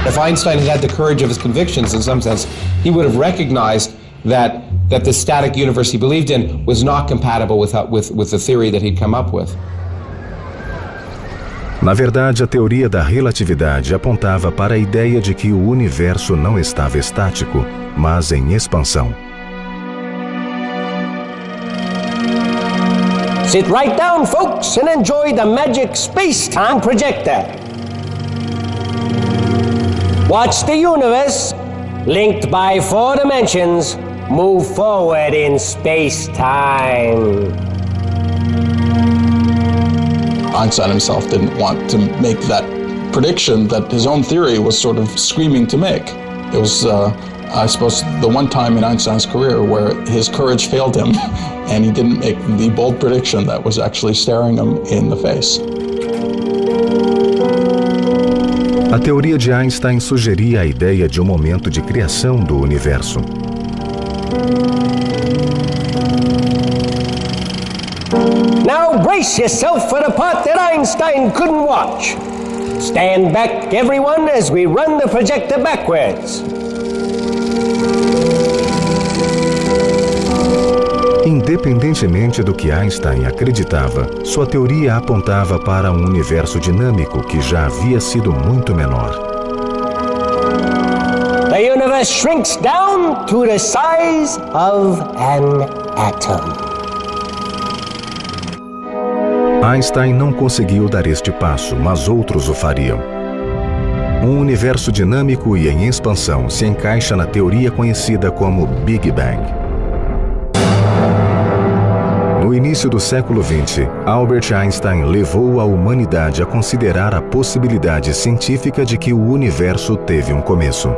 If Einstein had the courage of his convictions, in some sense, he would have recognized that the static universe he believed in was not compatible with the theory that he'd come up with. Na verdade, a teoria da relatividade apontava para a ideia de que o universo não estava estático, mas em expansão. Sit right down, folks, and enjoy the magic space-time projector. Watch the universe, linked by 4 dimensions, move forward in space-time. Einstein himself didn't want to make that prediction that his own theory was sort of screaming to make. It was, I suppose, the one time in Einstein's career where his courage failed him and he didn't make the bold prediction that was actually staring him in the face. A teoria de Einstein sugeria a ideia de um momento de criação do universo. Now brace yourself for the part that Einstein couldn't watch. Stand back, everyone, as we run the projector backwards. Independentemente do que Einstein acreditava, sua teoria apontava para um universo dinâmico que já havia sido muito menor. The universe shrinks down to the size of an atom. Einstein não conseguiu dar este passo, mas outros o fariam. Um universo dinâmico e em expansão se encaixa na teoria conhecida como Big Bang. No início do século XX, Albert Einstein levou a humanidade a considerar a possibilidade científica de que o universo teve um começo.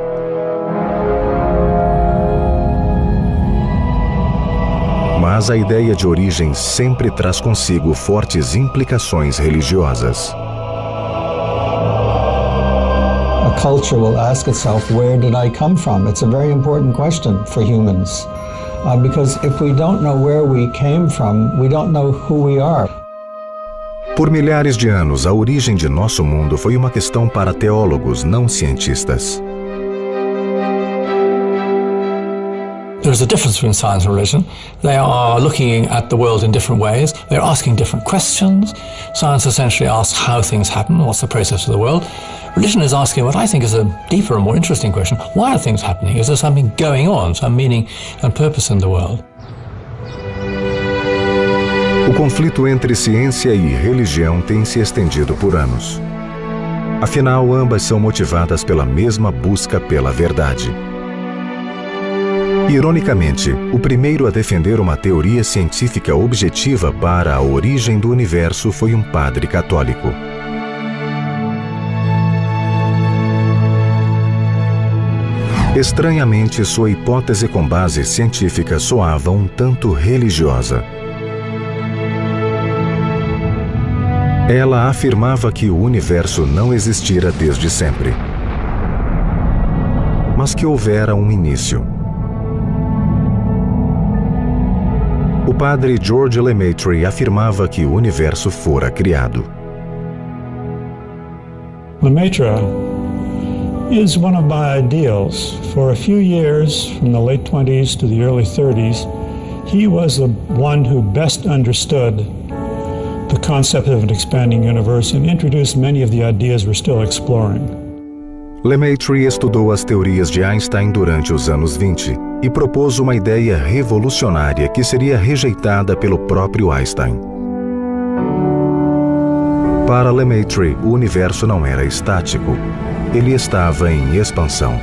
Mas a ideia de origem sempre traz consigo fortes implicações religiosas. A culture will ask itself, where did I come from? It's a very important question for humans. Because if we don't know where we came from, we don't know who we are. Por milhares de anos, a origem de nosso mundo foi uma questão para teólogos, não cientistas. There's a difference between science and religion. They are looking at the world in different ways. They're asking different questions. Science essentially asks how things happen, what's the process of the world. Religion is asking what I think is a deeper and more interesting question. Why are things happening? Is there something going on, some meaning and purpose in the world? O conflito entre ciência e religião tem se estendido por anos. Afinal, ambas são motivadas pela mesma busca pela verdade. Ironicamente, o primeiro a defender uma teoria científica objetiva para a origem do universo foi um padre católico. Estranhamente, sua hipótese com base científica soava um tanto religiosa. Ela afirmava que o universo não existira desde sempre, mas que houvera um início. O padre George Lemaitre afirmava que o universo fora criado. Lemaitre is one of my ideals. For a few years, from the late 20s to the early 30s, he was the one who best understood the concept of an expanding universe and introduced many of the ideas we're still exploring. Lemaitre estudou as teorias de Einstein durante os anos 20 e propôs uma ideia revolucionária que seria rejeitada pelo próprio Einstein. Para Lemaitre, o universo não era estático, ele estava em expansão.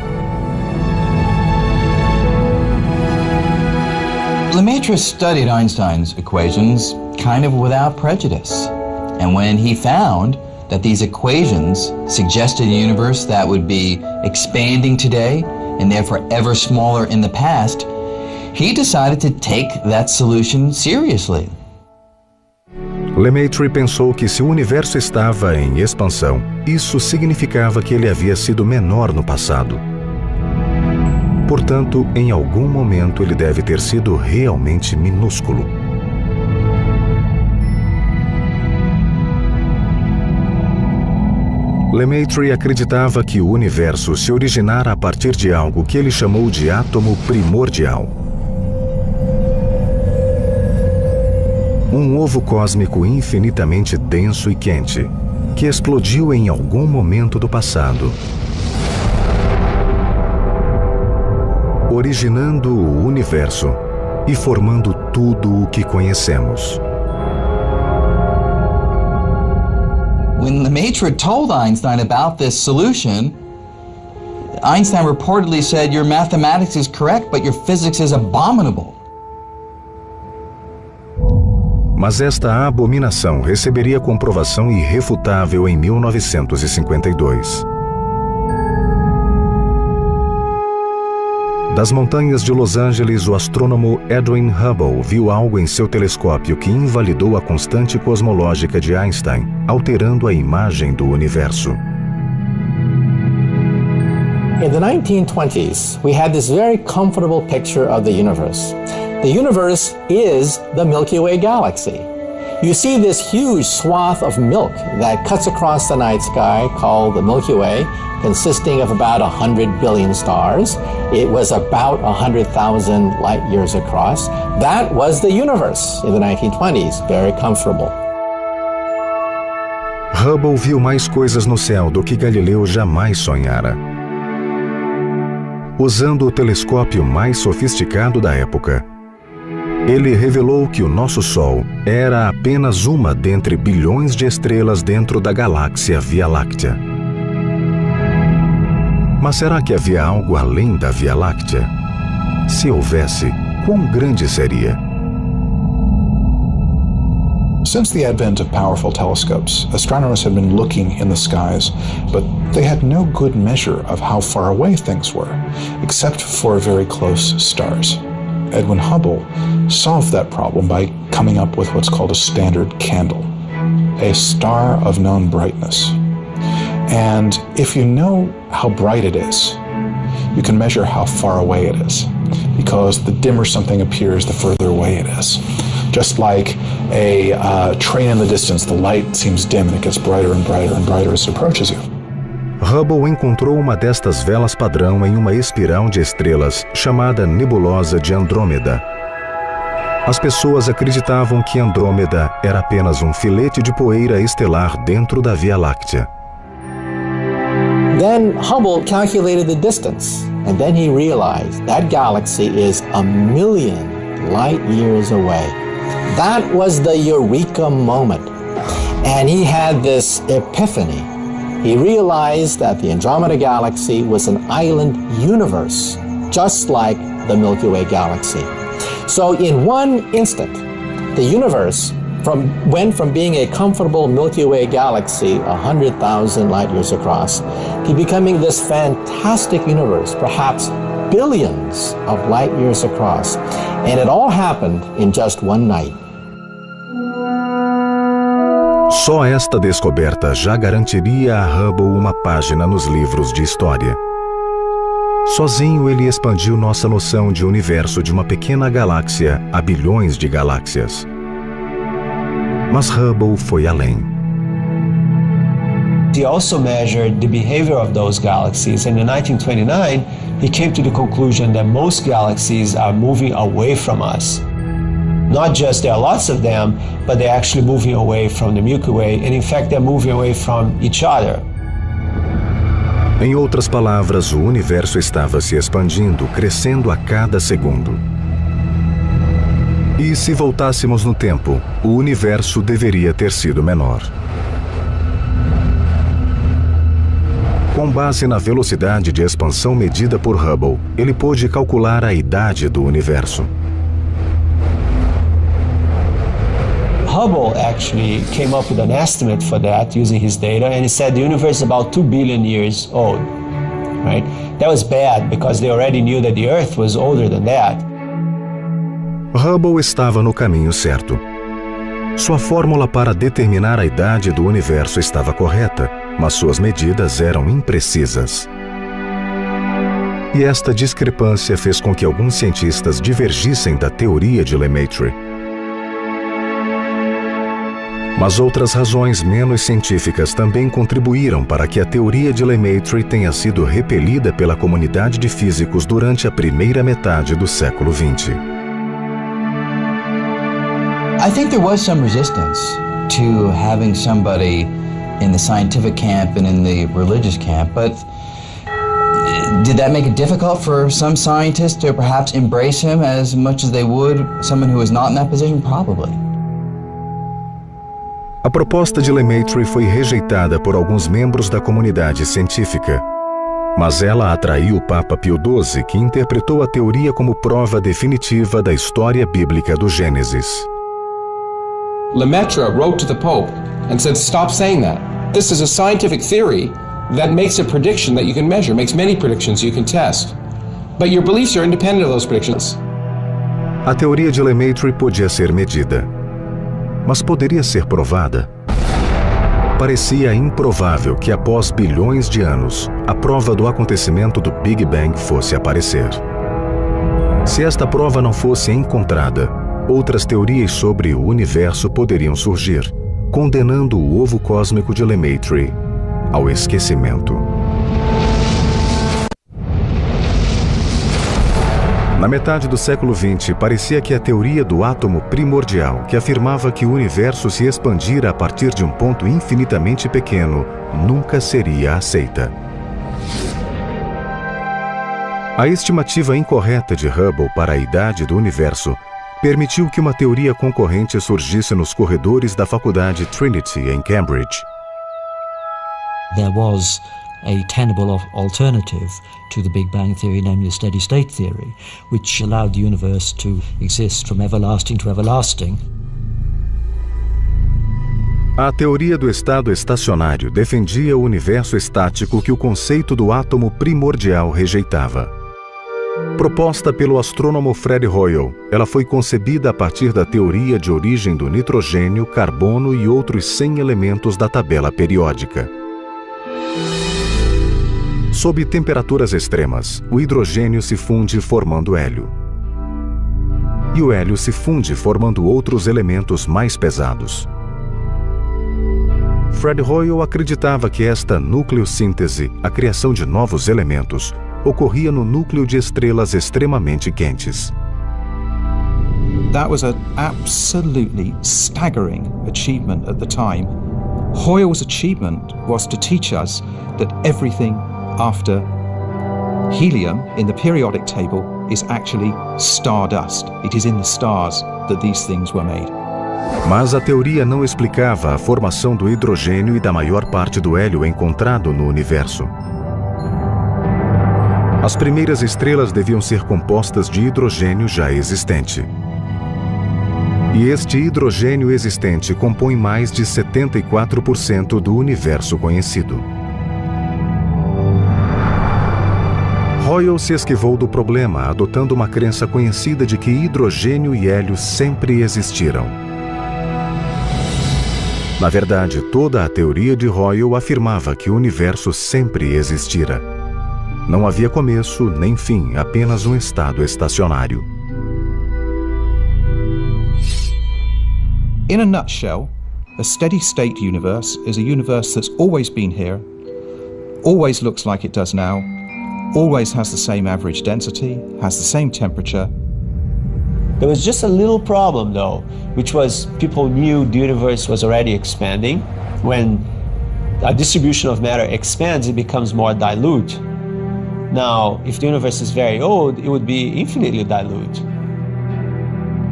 Lemaitre studied Einstein's equations kind of without prejudice. And when he found that these equations suggested a universe that would be expanding today and therefore ever smaller in the past, he decided to take that solution seriously. Lemaitre pensou que se o universo estava em expansão, isso significava que ele havia sido menor no passado. Portanto, em algum momento ele deve ter sido realmente minúsculo. Lemaitre acreditava que o universo se originara a partir de algo que ele chamou de átomo primordial. Um ovo cósmico infinitamente denso e quente, que explodiu em algum momento do passado, originando o universo e formando tudo o que conhecemos. When Lemaitre told Einstein about this solution, Einstein reportedly said, "Your mathematics is correct, but your physics is abominable." Mas esta abominação receberia comprovação irrefutável em 1952. Das montanhas de Los Angeles, o astrônomo Edwin Hubble viu algo em seu telescópio que invalidou a constante cosmológica de Einstein, alterando a imagem do universo. In the 1920s, we had this very comfortable picture of the universe. The universe is the Milky Way galaxy. You see this huge swath of milk that cuts across the night sky called the Milky Way, consisting of about 100 billion stars. It was about 100,000 light years across. That was the universe in the 1920s, very comfortable. Hubble viu mais coisas no céu do que Galileu jamais sonhara. Usando o telescópio mais sofisticado da época, ele revelou que o nosso Sol era apenas uma dentre bilhões de estrelas dentro da galáxia Via Láctea. Mas será que havia algo além da Via Láctea? Se houvesse, quão grande seria? Since the advent of powerful telescopes, astronomers have been looking in the skies, but they had no good measure of how far away things were, except for very close stars. Edwin Hubble solved that problem by coming up with what's called a standard candle, a star of known brightness. And if you know how bright it is, you can measure how far away it is, because the dimmer something appears, the further away it is. Just like a train in the distance, the light seems dim and it gets brighter and brighter and brighter as it approaches you. Hubble encontrou uma destas velas padrão em uma espiral de estrelas chamada Nebulosa de Andrômeda. As pessoas acreditavam que Andrômeda era apenas um filete de poeira estelar dentro da Via Láctea. Then Hubble calculated the distance, and then he realized that galaxy is 1 million light years away. That was the eureka moment. And he had this epiphany. He realized that the Andromeda Galaxy was an island universe, just like the Milky Way galaxy. So in one instant, the universe went from being a comfortable Milky Way galaxy 100,000 light years across to becoming this fantastic universe, perhaps billions of light years across. And it all happened in just one night. Só esta descoberta já garantiria a Hubble uma página nos livros de história. Sozinho ele expandiu nossa noção de universo de uma pequena galáxia a bilhões de galáxias. Mas Hubble foi além. He also measured the behavior of those galaxies, and in 1929, he came to the conclusion that most galaxies are moving away from us. Not just there are lots of them, but they're actually moving away from the Milky Way, and in fact, they're moving away from each other. Em outras palavras, o universo estava se expandindo, crescendo a cada segundo. E se voltássemos no tempo, o universo deveria ter sido menor. Com base na velocidade de expansão medida por Hubble, ele pôde calcular a idade do universo. Hubble actually came up with an estimate for that using his data, and he said the universe is about 2 billion years old. Right? That was bad because they already knew that the Earth was older than that. Hubble estava no caminho certo. Sua fórmula para determinar a idade do universo estava correta, mas suas medidas eram imprecisas. E esta discrepância fez com que alguns cientistas divergissem da teoria de Lemaitre. Mas outras razões menos científicas também contribuíram para que a teoria de Lemaitre tenha sido repelida pela comunidade de físicos durante a primeira metade do século XX. I think there was some resistance to having somebody in the scientific camp and in the religious camp, but did that make it difficult for some scientists to perhaps embrace him as much as they would someone who was not in that position? Probably. A proposta de Lemaitre foi rejeitada por alguns membros da comunidade científica, mas ela atraiu o Papa Pio XII, que interpretou a teoria como prova definitiva da história bíblica do Gênesis. Lemaitre wrote to the Pope and said, stop saying that. This is a scientific theory that makes a prediction that you can measure, makes many predictions you can test. But your beliefs are independent of those predictions. A teoria de Lemaitre podia ser medida, mas poderia ser provada. Parecia improvável que após bilhões de anos, a prova do acontecimento do Big Bang fosse aparecer. Se esta prova não fosse encontrada, outras teorias sobre o universo poderiam surgir, condenando o ovo cósmico de Lemaitre ao esquecimento. Na metade do século XX, parecia que a teoria do átomo primordial, que afirmava que o universo se expandira a partir de um ponto infinitamente pequeno, nunca seria aceita. A estimativa incorreta de Hubble para a idade do universo permitiu que uma teoria concorrente surgisse nos corredores da faculdade Trinity, em Cambridge. There was a tenable alternative to the Big Bang theory, namely a steady-state theory, which allowed the universe to exist from everlasting to everlasting. A teoria do estado estacionário defendia o universo estático que o conceito do átomo primordial rejeitava. Proposta pelo astrônomo Fred Hoyle, ela foi concebida a partir da teoria de origem do nitrogênio, carbono e outros 100 elementos da tabela periódica. Sob temperaturas extremas, o hidrogênio se funde formando hélio. E o hélio se funde formando outros elementos mais pesados. Fred Hoyle acreditava que esta nucleossíntese, a criação de novos elementos, ocorria no núcleo de estrelas extremamente quentes. That was an absolutely staggering achievement at the time. Hoyle's achievement was to teach us that everything after helium in the periodic table is actually stardust. It is in the stars that these things were made. Mas a teoria não explicava a formação do hidrogênio e da maior parte do hélio encontrado no universo. As primeiras estrelas deviam ser compostas de hidrogênio já existente. E este hidrogênio existente compõe mais de 74% do universo conhecido. Hoyle se esquivou do problema, adotando uma crença conhecida de que hidrogênio e hélio sempre existiram. Na verdade, toda a teoria de Hoyle afirmava que o universo sempre existira. Não havia começo nem fim, apenas um estado estacionário. In a nutshell, A steady state universe is a universe that's always been here, always looks like it does now, always has the same average density, has the same temperature. There was just a little problem though, which was people knew the universe was already expanding. When a distribution of matter expands, it becomes more dilute. Now, if the universe is very old, it would be infinitely dilute.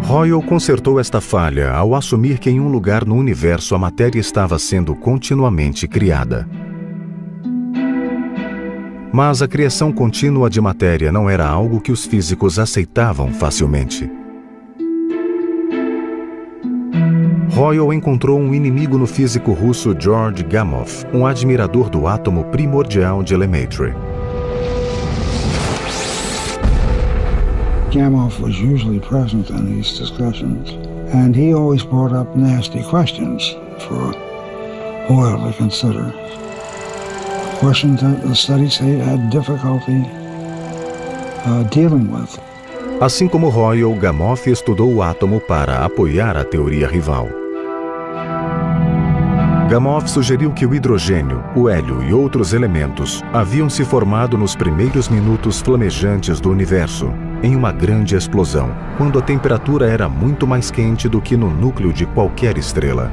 Hoyle consertou esta falha ao assumir que em um lugar no universo a matéria estava sendo continuamente criada. Mas a criação contínua de matéria não era algo que os físicos aceitavam facilmente. Hoyle encontrou um inimigo no físico russo George Gamow, um admirador do átomo primordial de Lemaitre. Gamow was usually present in these discussions, and he always brought up nasty questions for Hoyle to consider. Questions that the steady state had difficulty dealing with. Assim como Hoyle, Gamow estudou o átomo para apoiar a teoria rival. Gamow sugeriu que o hidrogênio, o hélio e outros elementos haviam se formado nos primeiros minutos flamejantes do universo, em uma grande explosão, quando a temperatura era muito mais quente do que no núcleo de qualquer estrela.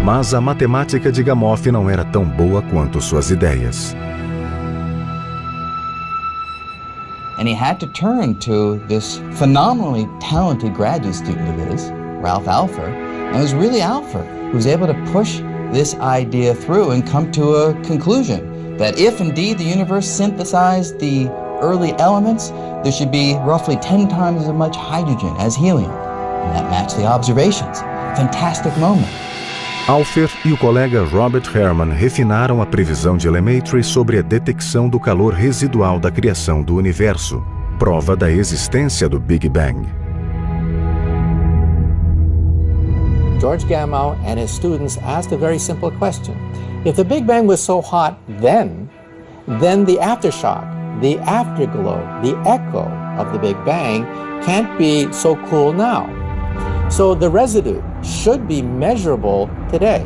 Mas a matemática de Gamow não era tão boa quanto suas ideias. And he had to turn to this phenomenally talented graduate student of his, Ralph Alpher, and it was really Alpher who was able to push this idea through and come to a conclusion that if indeed the universe synthesized the early elements, there should be roughly 10 times as much hydrogen as helium. And that matched the observations. Fantastic moment. Alpher e o colega Robert Herman refinaram a previsão de Lemaitre sobre a detecção do calor residual da criação do universo, prova da existência do Big Bang. George Gamow and his students asked a very simple question. If the Big Bang was so hot then the aftershock, the afterglow, the echo of the Big Bang can't be so cool now. So the residue should be measurable today.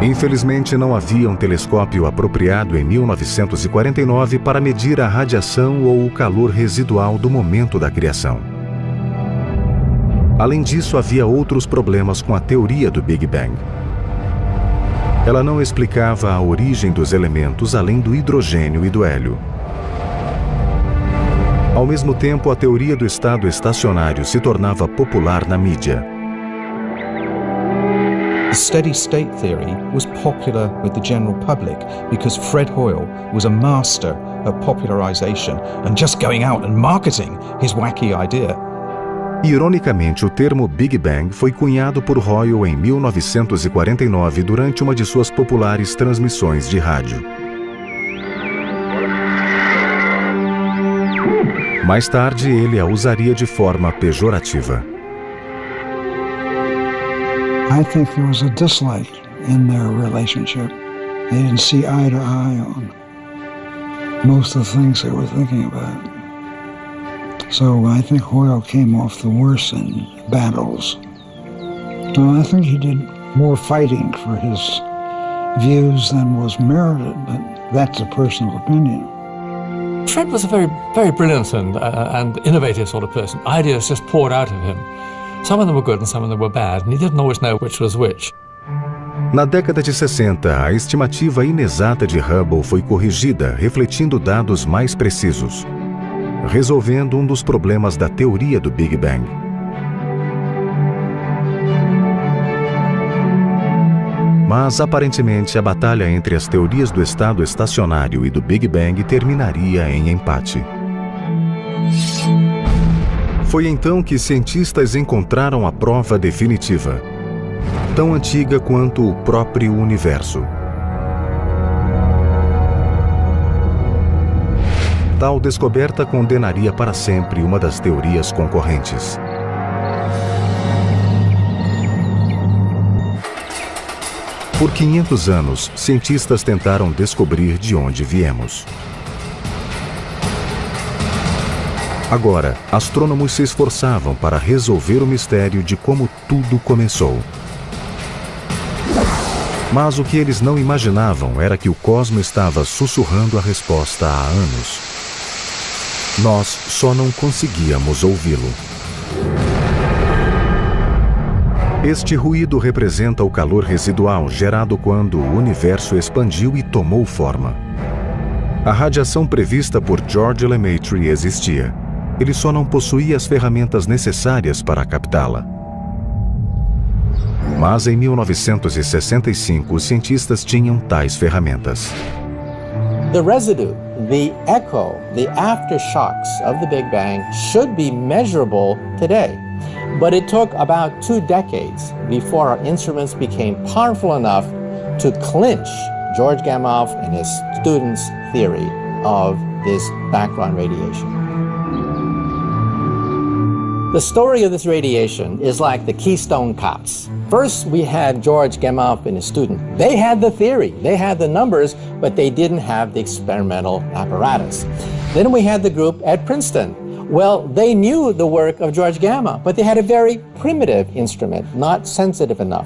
Infelizmente, não havia um telescópio apropriado em 1949 para medir a radiação ou o calor residual do momento da criação. Além disso, havia outros problemas com a teoria do Big Bang. Ela não explicava a origem dos elementos além do hidrogênio e do hélio. Ao mesmo tempo, a teoria do estado estacionário se tornava popular na mídia. The steady state theory was popular with the general public because Fred Hoyle was a master of popularization and just going out and marketing his wacky idea. Ironicamente, o termo Big Bang foi cunhado por Hoyle em 1949 durante uma de suas populares transmissões de rádio. Mais tarde, ele a usaria de forma pejorativa. I think there was a dislike in their relationship. They didn't see eye to eye on most of the things they were thinking about. So I think Hoyle came off the worst in battles. So I think he did more fighting for his views than was merited, but that's a personal opinion. Fred was a very, very brilliant and innovative sort of person. Ideas just poured out of him. Some of them were good and some of them were bad, and he didn't always know which was which. Na década de 60, a estimativa inexata de Hubble foi corrigida, refletindo dados mais precisos, resolvendo um dos problemas da teoria do Big Bang. Mas, aparentemente, a batalha entre as teorias do estado estacionário e do Big Bang terminaria em empate. Foi então que cientistas encontraram a prova definitiva, tão antiga quanto o próprio universo. Tal descoberta condenaria para sempre uma das teorias concorrentes. Por 500 anos, cientistas tentaram descobrir de onde viemos. Agora, astrônomos se esforçavam para resolver o mistério de como tudo começou. Mas o que eles não imaginavam era que o cosmo estava sussurrando a resposta há anos. Nós só não conseguíamos ouvi-lo. Este ruído representa o calor residual gerado quando o universo expandiu e tomou forma. A radiação prevista por George Lemaitre existia. Ele só não possuía as ferramentas necessárias para captá-la. Mas em 1965, os cientistas tinham tais ferramentas. The residue, the echo, the aftershocks of the Big Bang should be measurable today. But it took about 2 decades before our instruments became powerful enough to clinch George Gamow and his students' theory of this background radiation. The story of this radiation is like the Keystone Cops. First, we had George Gamow and his student. They had the theory, they had the numbers, but they didn't have the experimental apparatus. Then we had the group at Princeton. Well, they knew the work of George Gamow, but they had a very primitive instrument, not sensitive enough.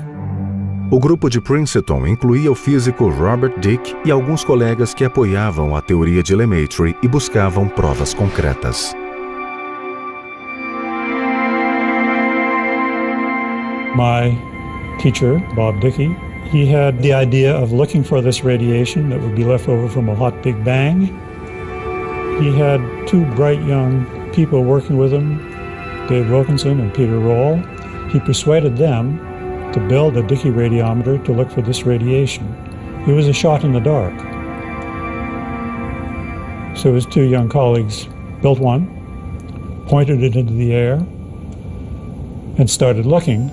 O grupo de Princeton incluía o físico Robert Dicke e alguns colegas que apoiavam a teoria de Lemaitre e buscavam provas concretas. My teacher, Bob Dickey, he had the idea of looking for this radiation that would be left over from a hot Big Bang. He had 2 bright young people working with him, Dave Wilkinson and Peter Roll. He persuaded them to build a Dickey radiometer to look for this radiation. It was a shot in the dark. So his 2 young colleagues built one, pointed it into the air, and started looking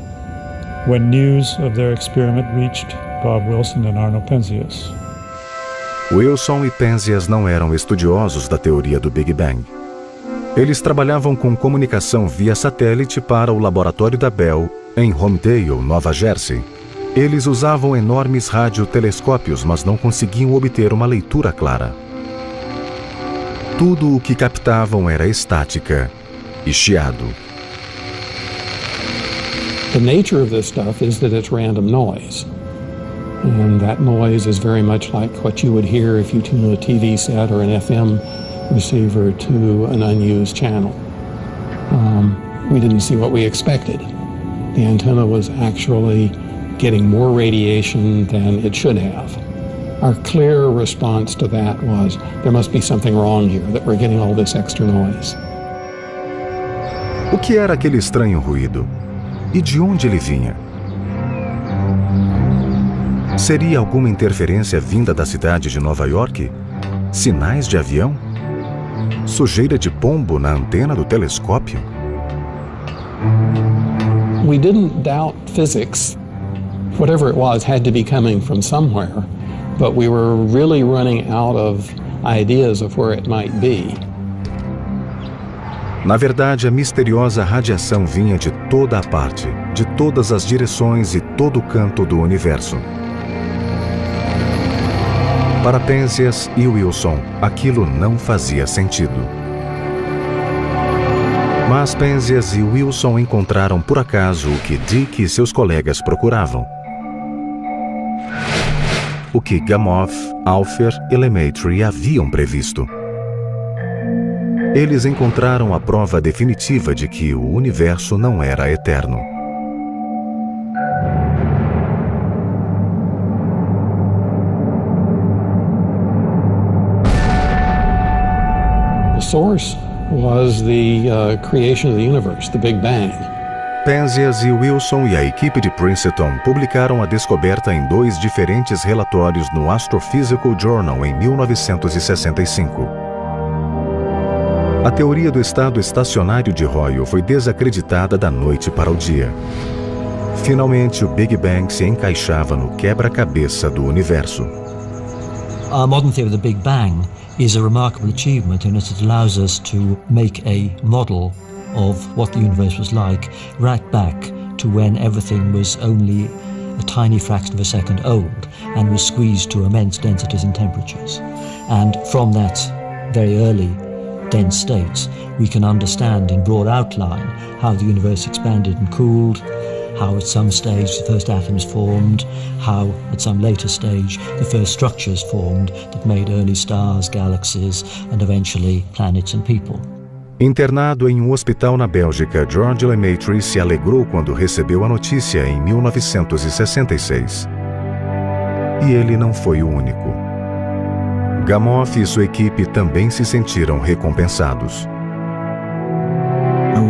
when news of their experiment reached Bob Wilson and Arno Penzias. Wilson e Penzias não eram estudiosos da teoria do Big Bang. Eles trabalhavam com comunicação via satélite para o laboratório da Bell em Holmdel, Nova Jersey. Eles usavam enormes radiotelescópios, mas não conseguiam obter uma leitura clara. Tudo o que captavam era estática e chiado. The nature of this stuff is that it's random noise. And that noise is very much like what you would hear if you tune a TV set or an FM receiver to an unused channel. We didn't see what we expected. The antenna was actually getting more radiation than it should have. Our clear response to that was, there must be something wrong here, that we're getting all this extra noise. O que era aquele estranho ruído? E de onde ele vinha? Seria alguma interferência vinda da cidade de Nova York? Sinais de avião? Sujeira de pombo na antena do telescópio? We didn't doubt physics. Whatever it was had to be coming from somewhere, but we were really running out of ideas of where it might be. Na verdade, a misteriosa radiação vinha de toda a parte, de todas as direções e todo canto do universo. Para Penzias e Wilson, aquilo não fazia sentido. Mas Penzias e Wilson encontraram por acaso o que Dicke e seus colegas procuravam. O que Gamow, Alpher e Lemaitre haviam previsto. Eles encontraram a prova definitiva de que o universo não era eterno. The source was the creation of the universe, the Big Bang. Penzias e Wilson e a equipe de Princeton publicaram a descoberta em 2 diferentes relatórios no Astrophysical Journal em 1965. A teoria do estado estacionário de Hoyle foi desacreditada da noite para o dia. Finalmente, o Big Bang se encaixava no quebra-cabeça do universo. Our modern theory of the Big Bang is a remarkable achievement in that it allows us to make a model of what the universe was like right back to when everything was only a tiny fraction of a second old and was squeezed to immense densities and temperatures. And from that very early dense states, we can understand in broad outline how the universe expanded and cooled, how at some stage the first atoms formed, how at some later stage the first structures formed that made early stars, galaxies, and eventually planets and people. Internado em um hospital na Bélgica, George Lemaitre se alegrou quando recebeu a notícia em 1966. E ele não foi o único. Gamow e sua equipe também se sentiram recompensados.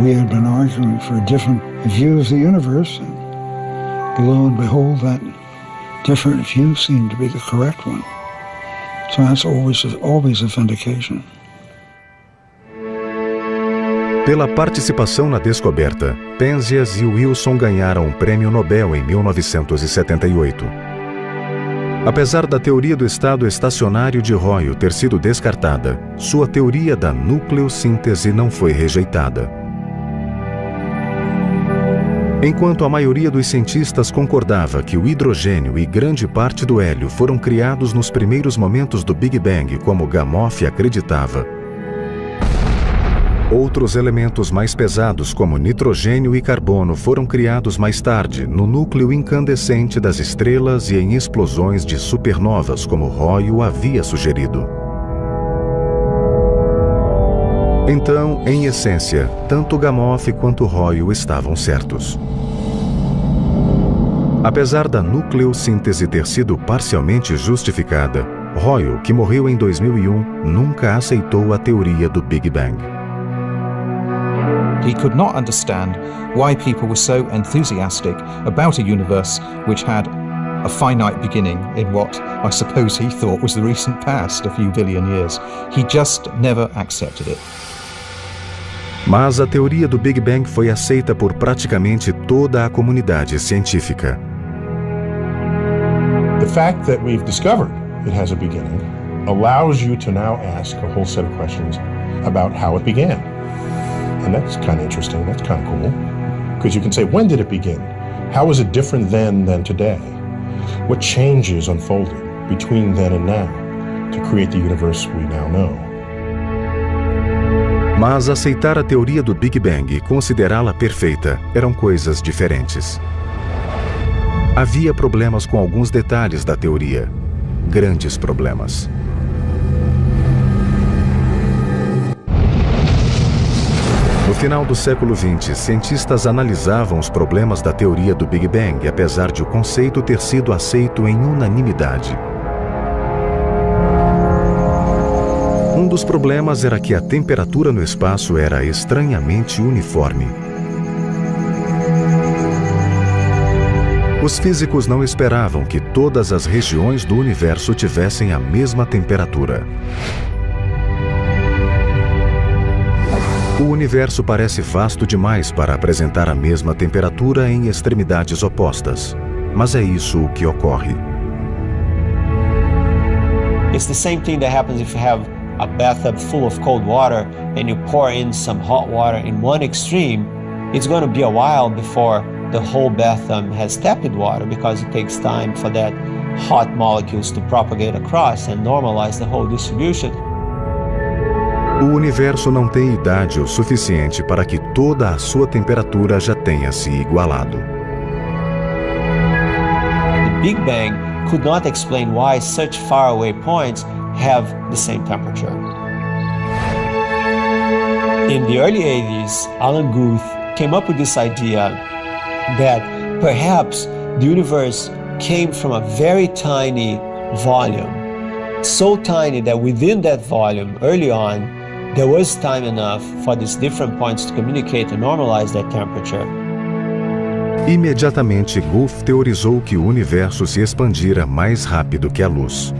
We had been arguing for a different view of the universe, and lo and behold, that different view seemed to be the correct one. So that's always a vindication. Pela participação na descoberta, Penzias e Wilson ganharam o Prêmio Nobel em 1978. Apesar da teoria do estado estacionário de Hoyle ter sido descartada, sua teoria da nucleossíntese não foi rejeitada. Enquanto a maioria dos cientistas concordava que o hidrogênio e grande parte do hélio foram criados nos primeiros momentos do Big Bang, como Gamow acreditava, outros elementos mais pesados, como nitrogênio e carbono, foram criados mais tarde, no núcleo incandescente das estrelas e em explosões de supernovas, como Hoyle havia sugerido. Então, em essência, tanto Gamow quanto Hoyle estavam certos. Apesar da nucleossíntese ter sido parcialmente justificada, Hoyle, que morreu em 2001, nunca aceitou a teoria do Big Bang. He could not understand why people were so enthusiastic about a universe which had a finite beginning in what I suppose he thought was the recent past, a few billion years. He just never accepted it. Mas a teoria do Big Bang foi aceita por praticamente toda a comunidade científica. The fact that we've discovered it has a beginning allows you to now ask a whole set of questions about how it began. And that's kind of interesting, that's kind of cool. Because you can say, when did it begin? How was it different then than today? What changes unfolded between then and now to create the universe we now know? Mas aceitar a teoria do Big Bang e considerá-la perfeita eram coisas diferentes. Havia problemas com alguns detalhes da teoria. Grandes problemas. No final do século XX, cientistas analisavam os problemas da teoria do Big Bang, apesar de o conceito ter sido aceito em unanimidade. Um dos problemas era que a temperatura no espaço era estranhamente uniforme. Os físicos não esperavam que todas as regiões do universo tivessem a mesma temperatura. O universo parece vasto demais para apresentar a mesma temperatura em extremidades opostas, mas é isso o que ocorre. It's the same thing that happens if you have a bathtub full of cold water and you pour in some hot water in one extreme. It's going to be a while before the whole bathtub has tepid water because it takes time for that hot molecules to propagate across and normalize the whole distribution. O universo não tem idade o suficiente para que toda a sua temperatura já tenha se igualado. The Big Bang could not explain why such faraway points have the same temperature. In the early 80s, Alan Guth came up with this idea that perhaps the universe came from a very tiny volume, so tiny that within that volume, early on, there was time enough for these different points to communicate and normalize that temperature. Imediatamente, Guth teorizou que o universo se expandira mais rápido que a luz.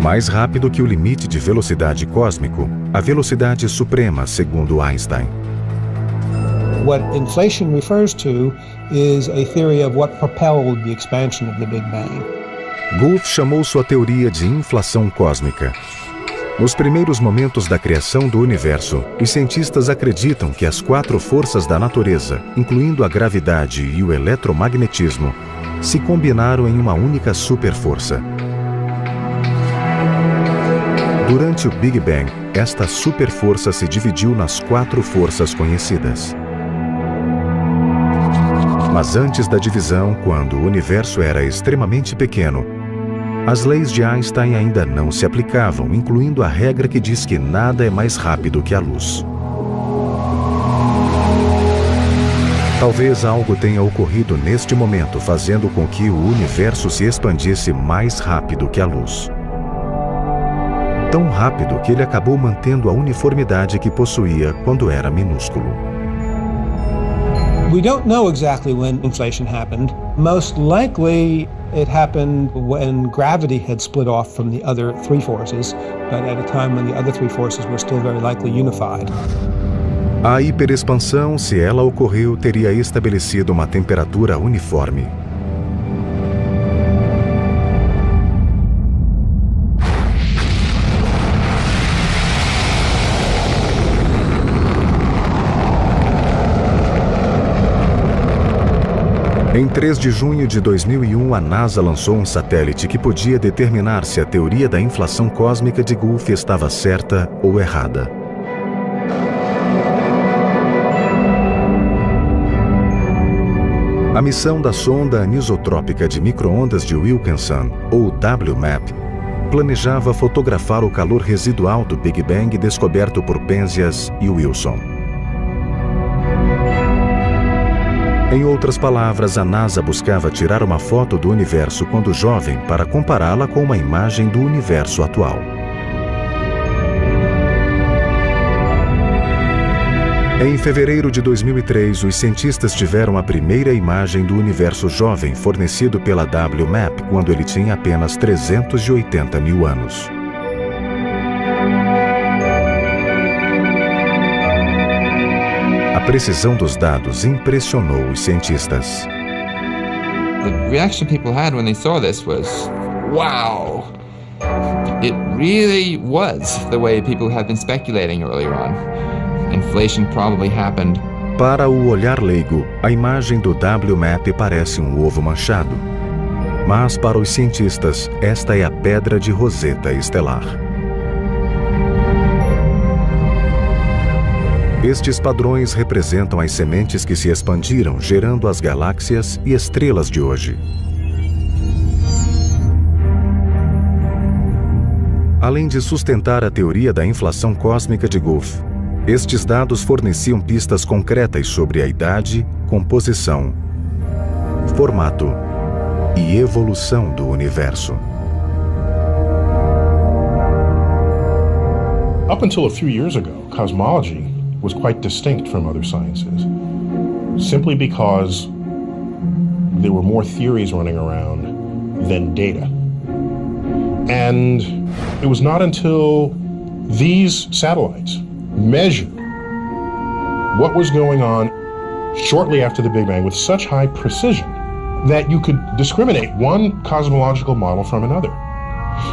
Mais rápido que o limite de velocidade cósmico, a velocidade suprema, segundo Einstein. What inflation refers to is a theory of what propelled the expansion of the Big Bang. Guth chamou sua teoria de inflação cósmica. Nos primeiros momentos da criação do universo, os cientistas acreditam que as 4 forças da natureza, incluindo a gravidade e o eletromagnetismo, se combinaram em uma única superforça. Durante o Big Bang, esta superforça se dividiu nas 4 forças conhecidas. Mas antes da divisão, quando o universo era extremamente pequeno, as leis de Einstein ainda não se aplicavam, incluindo a regra que diz que nada é mais rápido que a luz. Talvez algo tenha ocorrido neste momento, fazendo com que o universo se expandisse mais rápido que a luz. Tão rápido que ele acabou mantendo a uniformidade que possuía quando era minúsculo. We don't know exactly when inflation happened. Most likely it happened when gravity had split off from the other 3 forces, but at a time when the other 3 forces were still very likely unified. A hiperexpansão, se ela ocorreu, teria estabelecido uma temperatura uniforme. Em 3 de junho de 2001, a NASA lançou um satélite que podia determinar se a teoria da inflação cósmica de Guth estava certa ou errada. A missão da sonda anisotrópica de micro-ondas de Wilkinson, ou WMAP, planejava fotografar o calor residual do Big Bang descoberto por Penzias e Wilson. Em outras palavras, a NASA buscava tirar uma foto do universo quando jovem para compará-la com uma imagem do universo atual. Em fevereiro de 2003, os cientistas tiveram a primeira imagem do universo jovem fornecido pela WMAP quando ele tinha apenas 380 mil anos. A precisão dos dados impressionou os cientistas. The reaction people had when they saw this was, wow! It really was the way people had been speculating earlier on. Inflation probably happened. Para o olhar leigo, a imagem do WMAP parece um ovo manchado. Mas para os cientistas, esta é a pedra de Roseta estelar. Estes padrões representam as sementes que se expandiram, gerando as galáxias e estrelas de hoje. Além de sustentar a teoria da inflação cósmica de Guth, estes dados forneciam pistas concretas sobre a idade, composição, formato e evolução do universo. Up until a few years ago, cosmology was quite distinct from other sciences, simply because there were more theories running around than data. And it was not until these satellites measured what was going on shortly after the Big Bang with such high precision that you could discriminate one cosmological model from another.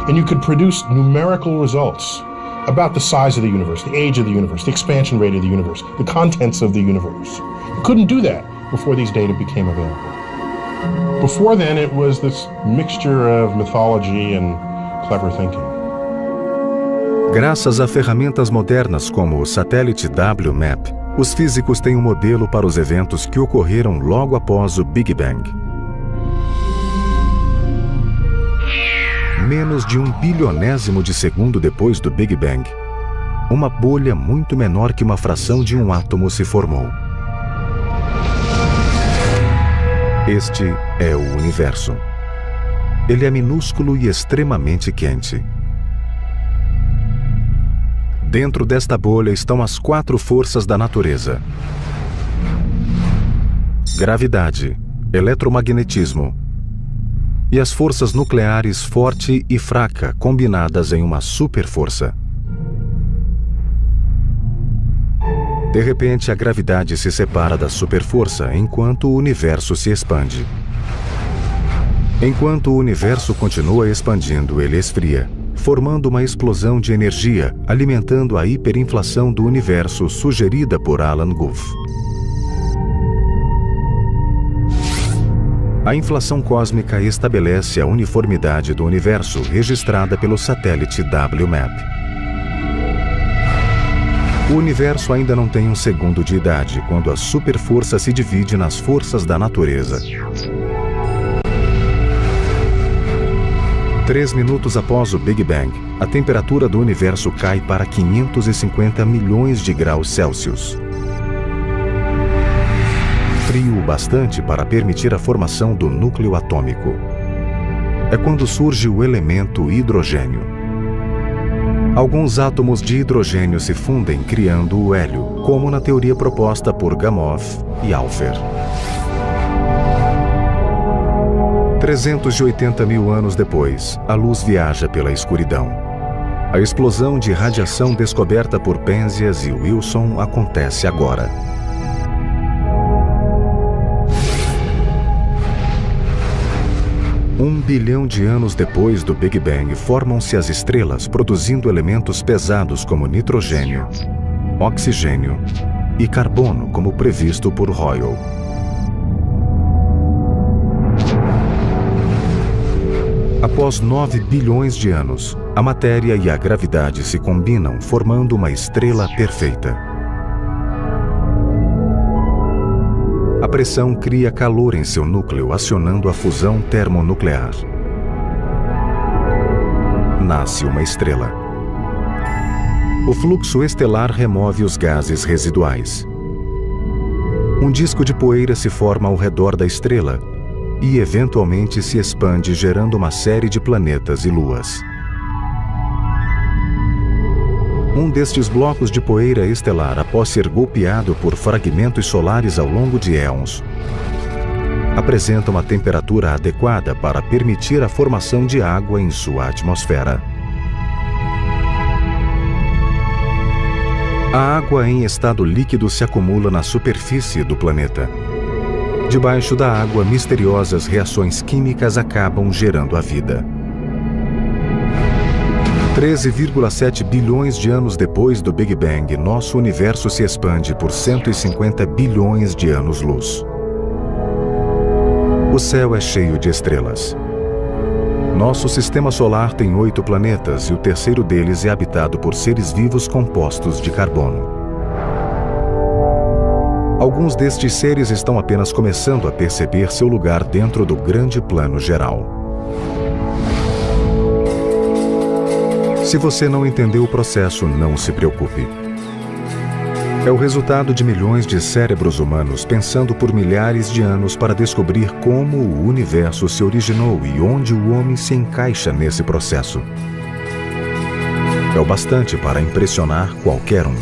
And you could produce numerical results about the size of the universe, the age of the universe, the expansion rate of the universe, the contents of the universe. You couldn't do that before these data became available. Before then, it was this mixture of mythology and clever thinking. Graças a ferramentas modernas como o satélite WMAP, os físicos têm um modelo para os eventos que ocorreram logo após o Big Bang. Menos de 1 bilionésimo de segundo depois do Big Bang, uma bolha muito menor que uma fração de um átomo se formou. Este é o universo. Ele é minúsculo e extremamente quente. Dentro desta bolha estão as 4 forças da natureza: gravidade, eletromagnetismo e as forças nucleares forte e fraca combinadas em uma superforça. De repente, a gravidade se separa da superforça enquanto o universo se expande. Enquanto o universo continua expandindo, ele esfria, formando uma explosão de energia, alimentando a hiperinflação do universo sugerida por Alan Guth. A inflação cósmica estabelece a uniformidade do universo registrada pelo satélite WMAP. O universo ainda não tem um segundo de idade quando a superforça se divide nas forças da natureza. 3 minutos após o Big Bang, a temperatura do universo cai para 550 milhões de graus Celsius. Frio o bastante para permitir a formação do núcleo atômico. É quando surge o elemento hidrogênio. Alguns átomos de hidrogênio se fundem criando o hélio, como na teoria proposta por Gamow e Alpher. 380 mil anos depois, a luz viaja pela escuridão. A explosão de radiação descoberta por Penzias e Wilson acontece agora. Um bilhão de anos depois do Big Bang, formam-se as estrelas, produzindo elementos pesados como nitrogênio, oxigênio e carbono, como previsto por Hoyle. Após 9 bilhões de anos, a matéria e a gravidade se combinam, formando uma estrela perfeita. A pressão cria calor em seu núcleo, acionando a fusão termonuclear. Nasce uma estrela. O fluxo estelar remove os gases residuais. Um disco de poeira se forma ao redor da estrela e, eventualmente, se expande, gerando uma série de planetas e luas. Um destes blocos de poeira estelar, após ser golpeado por fragmentos solares ao longo de éons, apresenta uma temperatura adequada para permitir a formação de água em sua atmosfera. A água em estado líquido se acumula na superfície do planeta. Debaixo da água, misteriosas reações químicas acabam gerando a vida. 13,7 bilhões de anos depois do Big Bang, nosso universo se expande por 150 bilhões de anos-luz. O céu é cheio de estrelas. Nosso sistema solar tem 8 planetas e o terceiro deles é habitado por seres vivos compostos de carbono. Alguns destes seres estão apenas começando a perceber seu lugar dentro do grande plano geral. Se você não entendeu o processo, não se preocupe. É o resultado de milhões de cérebros humanos pensando por milhares de anos para descobrir como o universo se originou e onde o homem se encaixa nesse processo. É o bastante para impressionar qualquer um.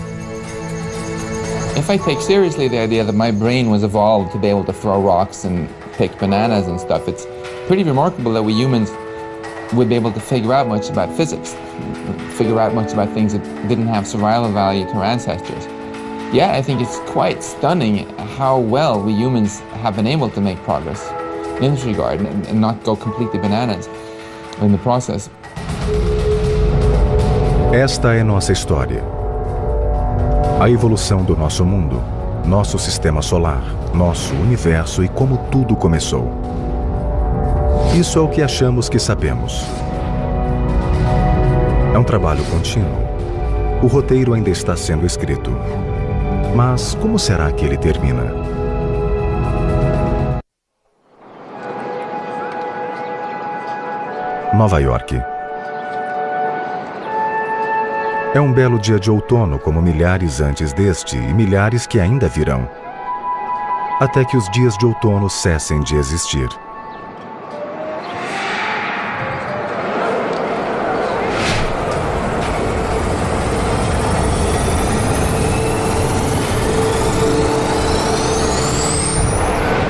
If I take seriously the idea that my brain was evolved to be able to throw rocks and pick bananas and stuff, it's pretty remarkable that we humans would be able to figure out much about physics, figure out much about things that didn't have survival value to our ancestors. Yeah, I think it's quite stunning how well we humans have been able to make progress in this regard and not go completely bananas in the process. Esta é nossa história. A evolução do nosso mundo, nosso sistema solar, nosso universo e como tudo começou. Isso é o que achamos que sabemos. É um trabalho contínuo. O roteiro ainda está sendo escrito. Mas como será que ele termina? Nova York. É um belo dia de outono, como milhares antes deste e milhares que ainda virão. Até que os dias de outono cessem de existir.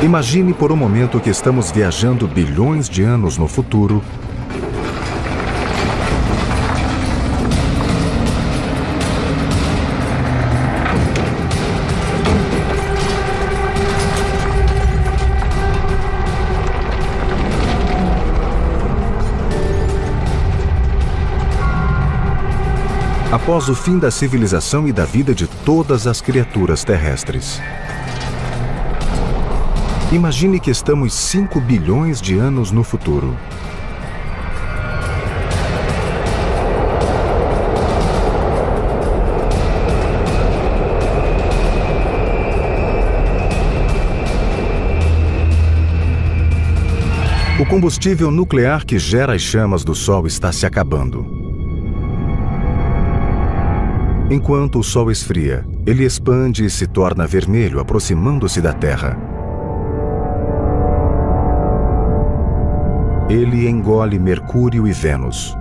Imagine por um momento que estamos viajando bilhões de anos no futuro após o fim da civilização e da vida de todas as criaturas terrestres. Imagine que estamos 5 bilhões de anos no futuro. combustível nuclear que gera as chamas do Sol está se acabando. Enquanto o Sol esfria, ele expande e se torna vermelho, aproximando-se da Terra. Ele engole Mercúrio e Vênus.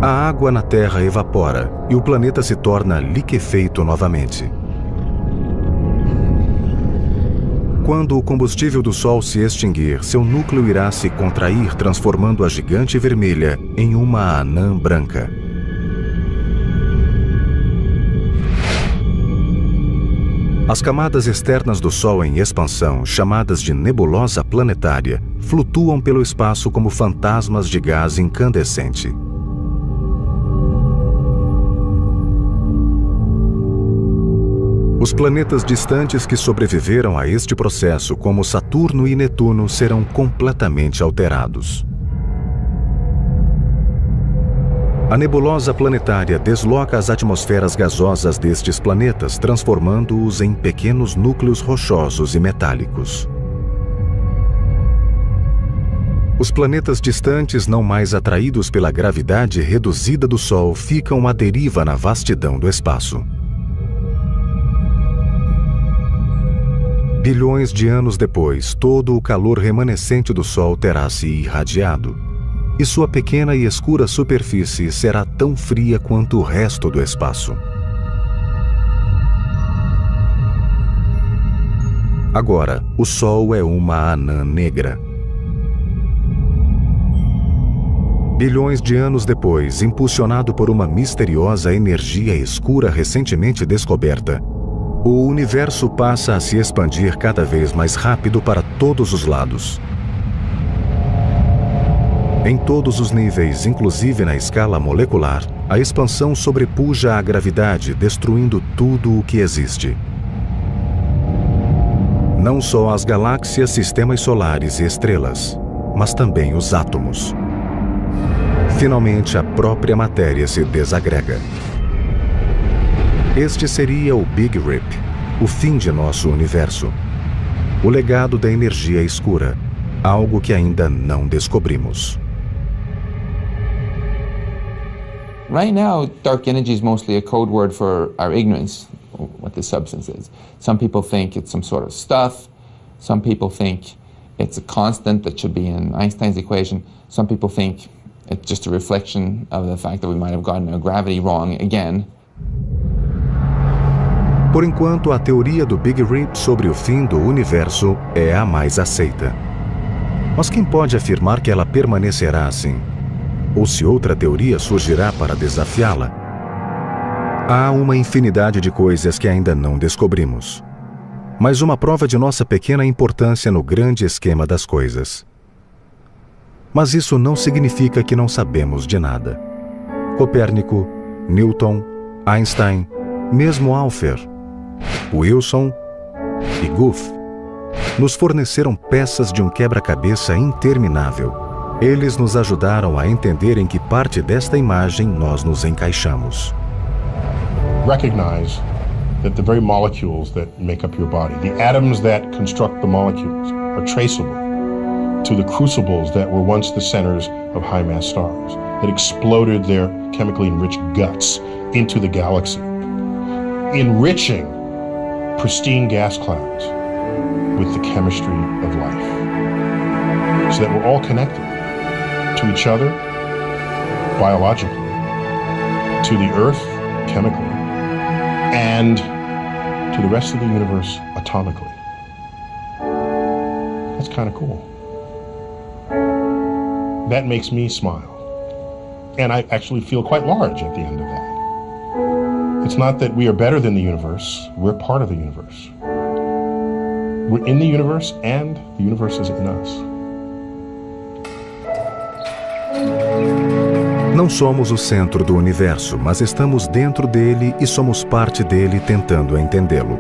A água na Terra evapora e o planeta se torna liquefeito novamente. Quando o combustível do Sol se extinguir, seu núcleo irá se contrair, transformando a gigante vermelha em uma anã branca. As camadas externas do Sol em expansão, chamadas de nebulosa planetária, flutuam pelo espaço como fantasmas de gás incandescente. Os planetas distantes que sobreviveram a este processo, como Saturno e Netuno, serão completamente alterados. A nebulosa planetária desloca as atmosferas gasosas destes planetas, transformando-os em pequenos núcleos rochosos e metálicos. Os planetas distantes, não mais atraídos pela gravidade reduzida do Sol, ficam à deriva na vastidão do espaço. Bilhões de anos depois, todo o calor remanescente do Sol terá se irradiado, e sua pequena e escura superfície será tão fria quanto o resto do espaço. Agora, o Sol é uma anã negra. Bilhões de anos depois, impulsionado por uma misteriosa energia escura recentemente descoberta, o universo passa a se expandir cada vez mais rápido para todos os lados. Em todos os níveis, inclusive na escala molecular, a expansão sobrepuja a gravidade, destruindo tudo o que existe. Não só as galáxias, sistemas solares e estrelas, mas também os átomos. Finalmente, a própria matéria se desagrega. Este seria o Big Rip, o fim de nosso universo. O legado da energia escura, algo que ainda não descobrimos. Right now, dark energy is mostly a code word for our ignorance, what this substance is. Some people think it's some sort of stuff. Some people think it's a constant that should be in Einstein's equation. Some people think it's just a reflection of the fact that we might have gotten our gravity wrong again. Por enquanto, a teoria do Big Rip sobre o fim do universo é a mais aceita. Mas quem pode afirmar que ela permanecerá assim? Ou se outra teoria surgirá para desafiá-la? Há uma infinidade de coisas que ainda não descobrimos. Mas uma prova de nossa pequena importância no grande esquema das coisas. Mas isso não significa que não sabemos de nada. Copérnico, Newton, Einstein, mesmo Alpher, Wilson e Gough nos forneceram peças de um quebra-cabeça interminável. Eles nos ajudaram a entender em que parte desta imagem nós nos encaixamos. Recognize that the very molecules that make up your body, the atoms that construct the molecules, are traceable to the crucibles that were once the centers of high-mass stars, that exploded their chemically enriched guts into the galaxy, enriching pristine gas clouds with the chemistry of life, so that we're all connected to each other biologically, to the Earth chemically, and to the rest of the universe atomically. That's kind of cool. That makes me smile. And I actually feel quite large at the end of that. It's not that we are better than the universe, we're part of the universe. We're in the universe and the universe is in us. Não somos o centro do universo, mas estamos dentro dele e somos parte dele tentando entendê-lo.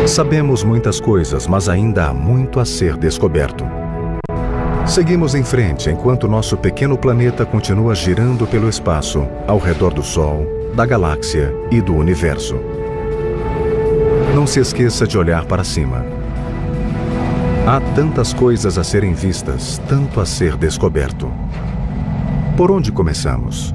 Sabemos muitas coisas, mas ainda há muito a ser descoberto. Seguimos em frente enquanto nosso pequeno planeta continua girando pelo espaço, ao redor do Sol, da galáxia e do universo. Não se esqueça de olhar para cima. Há tantas coisas a serem vistas, tanto a ser descoberto. Por onde começamos?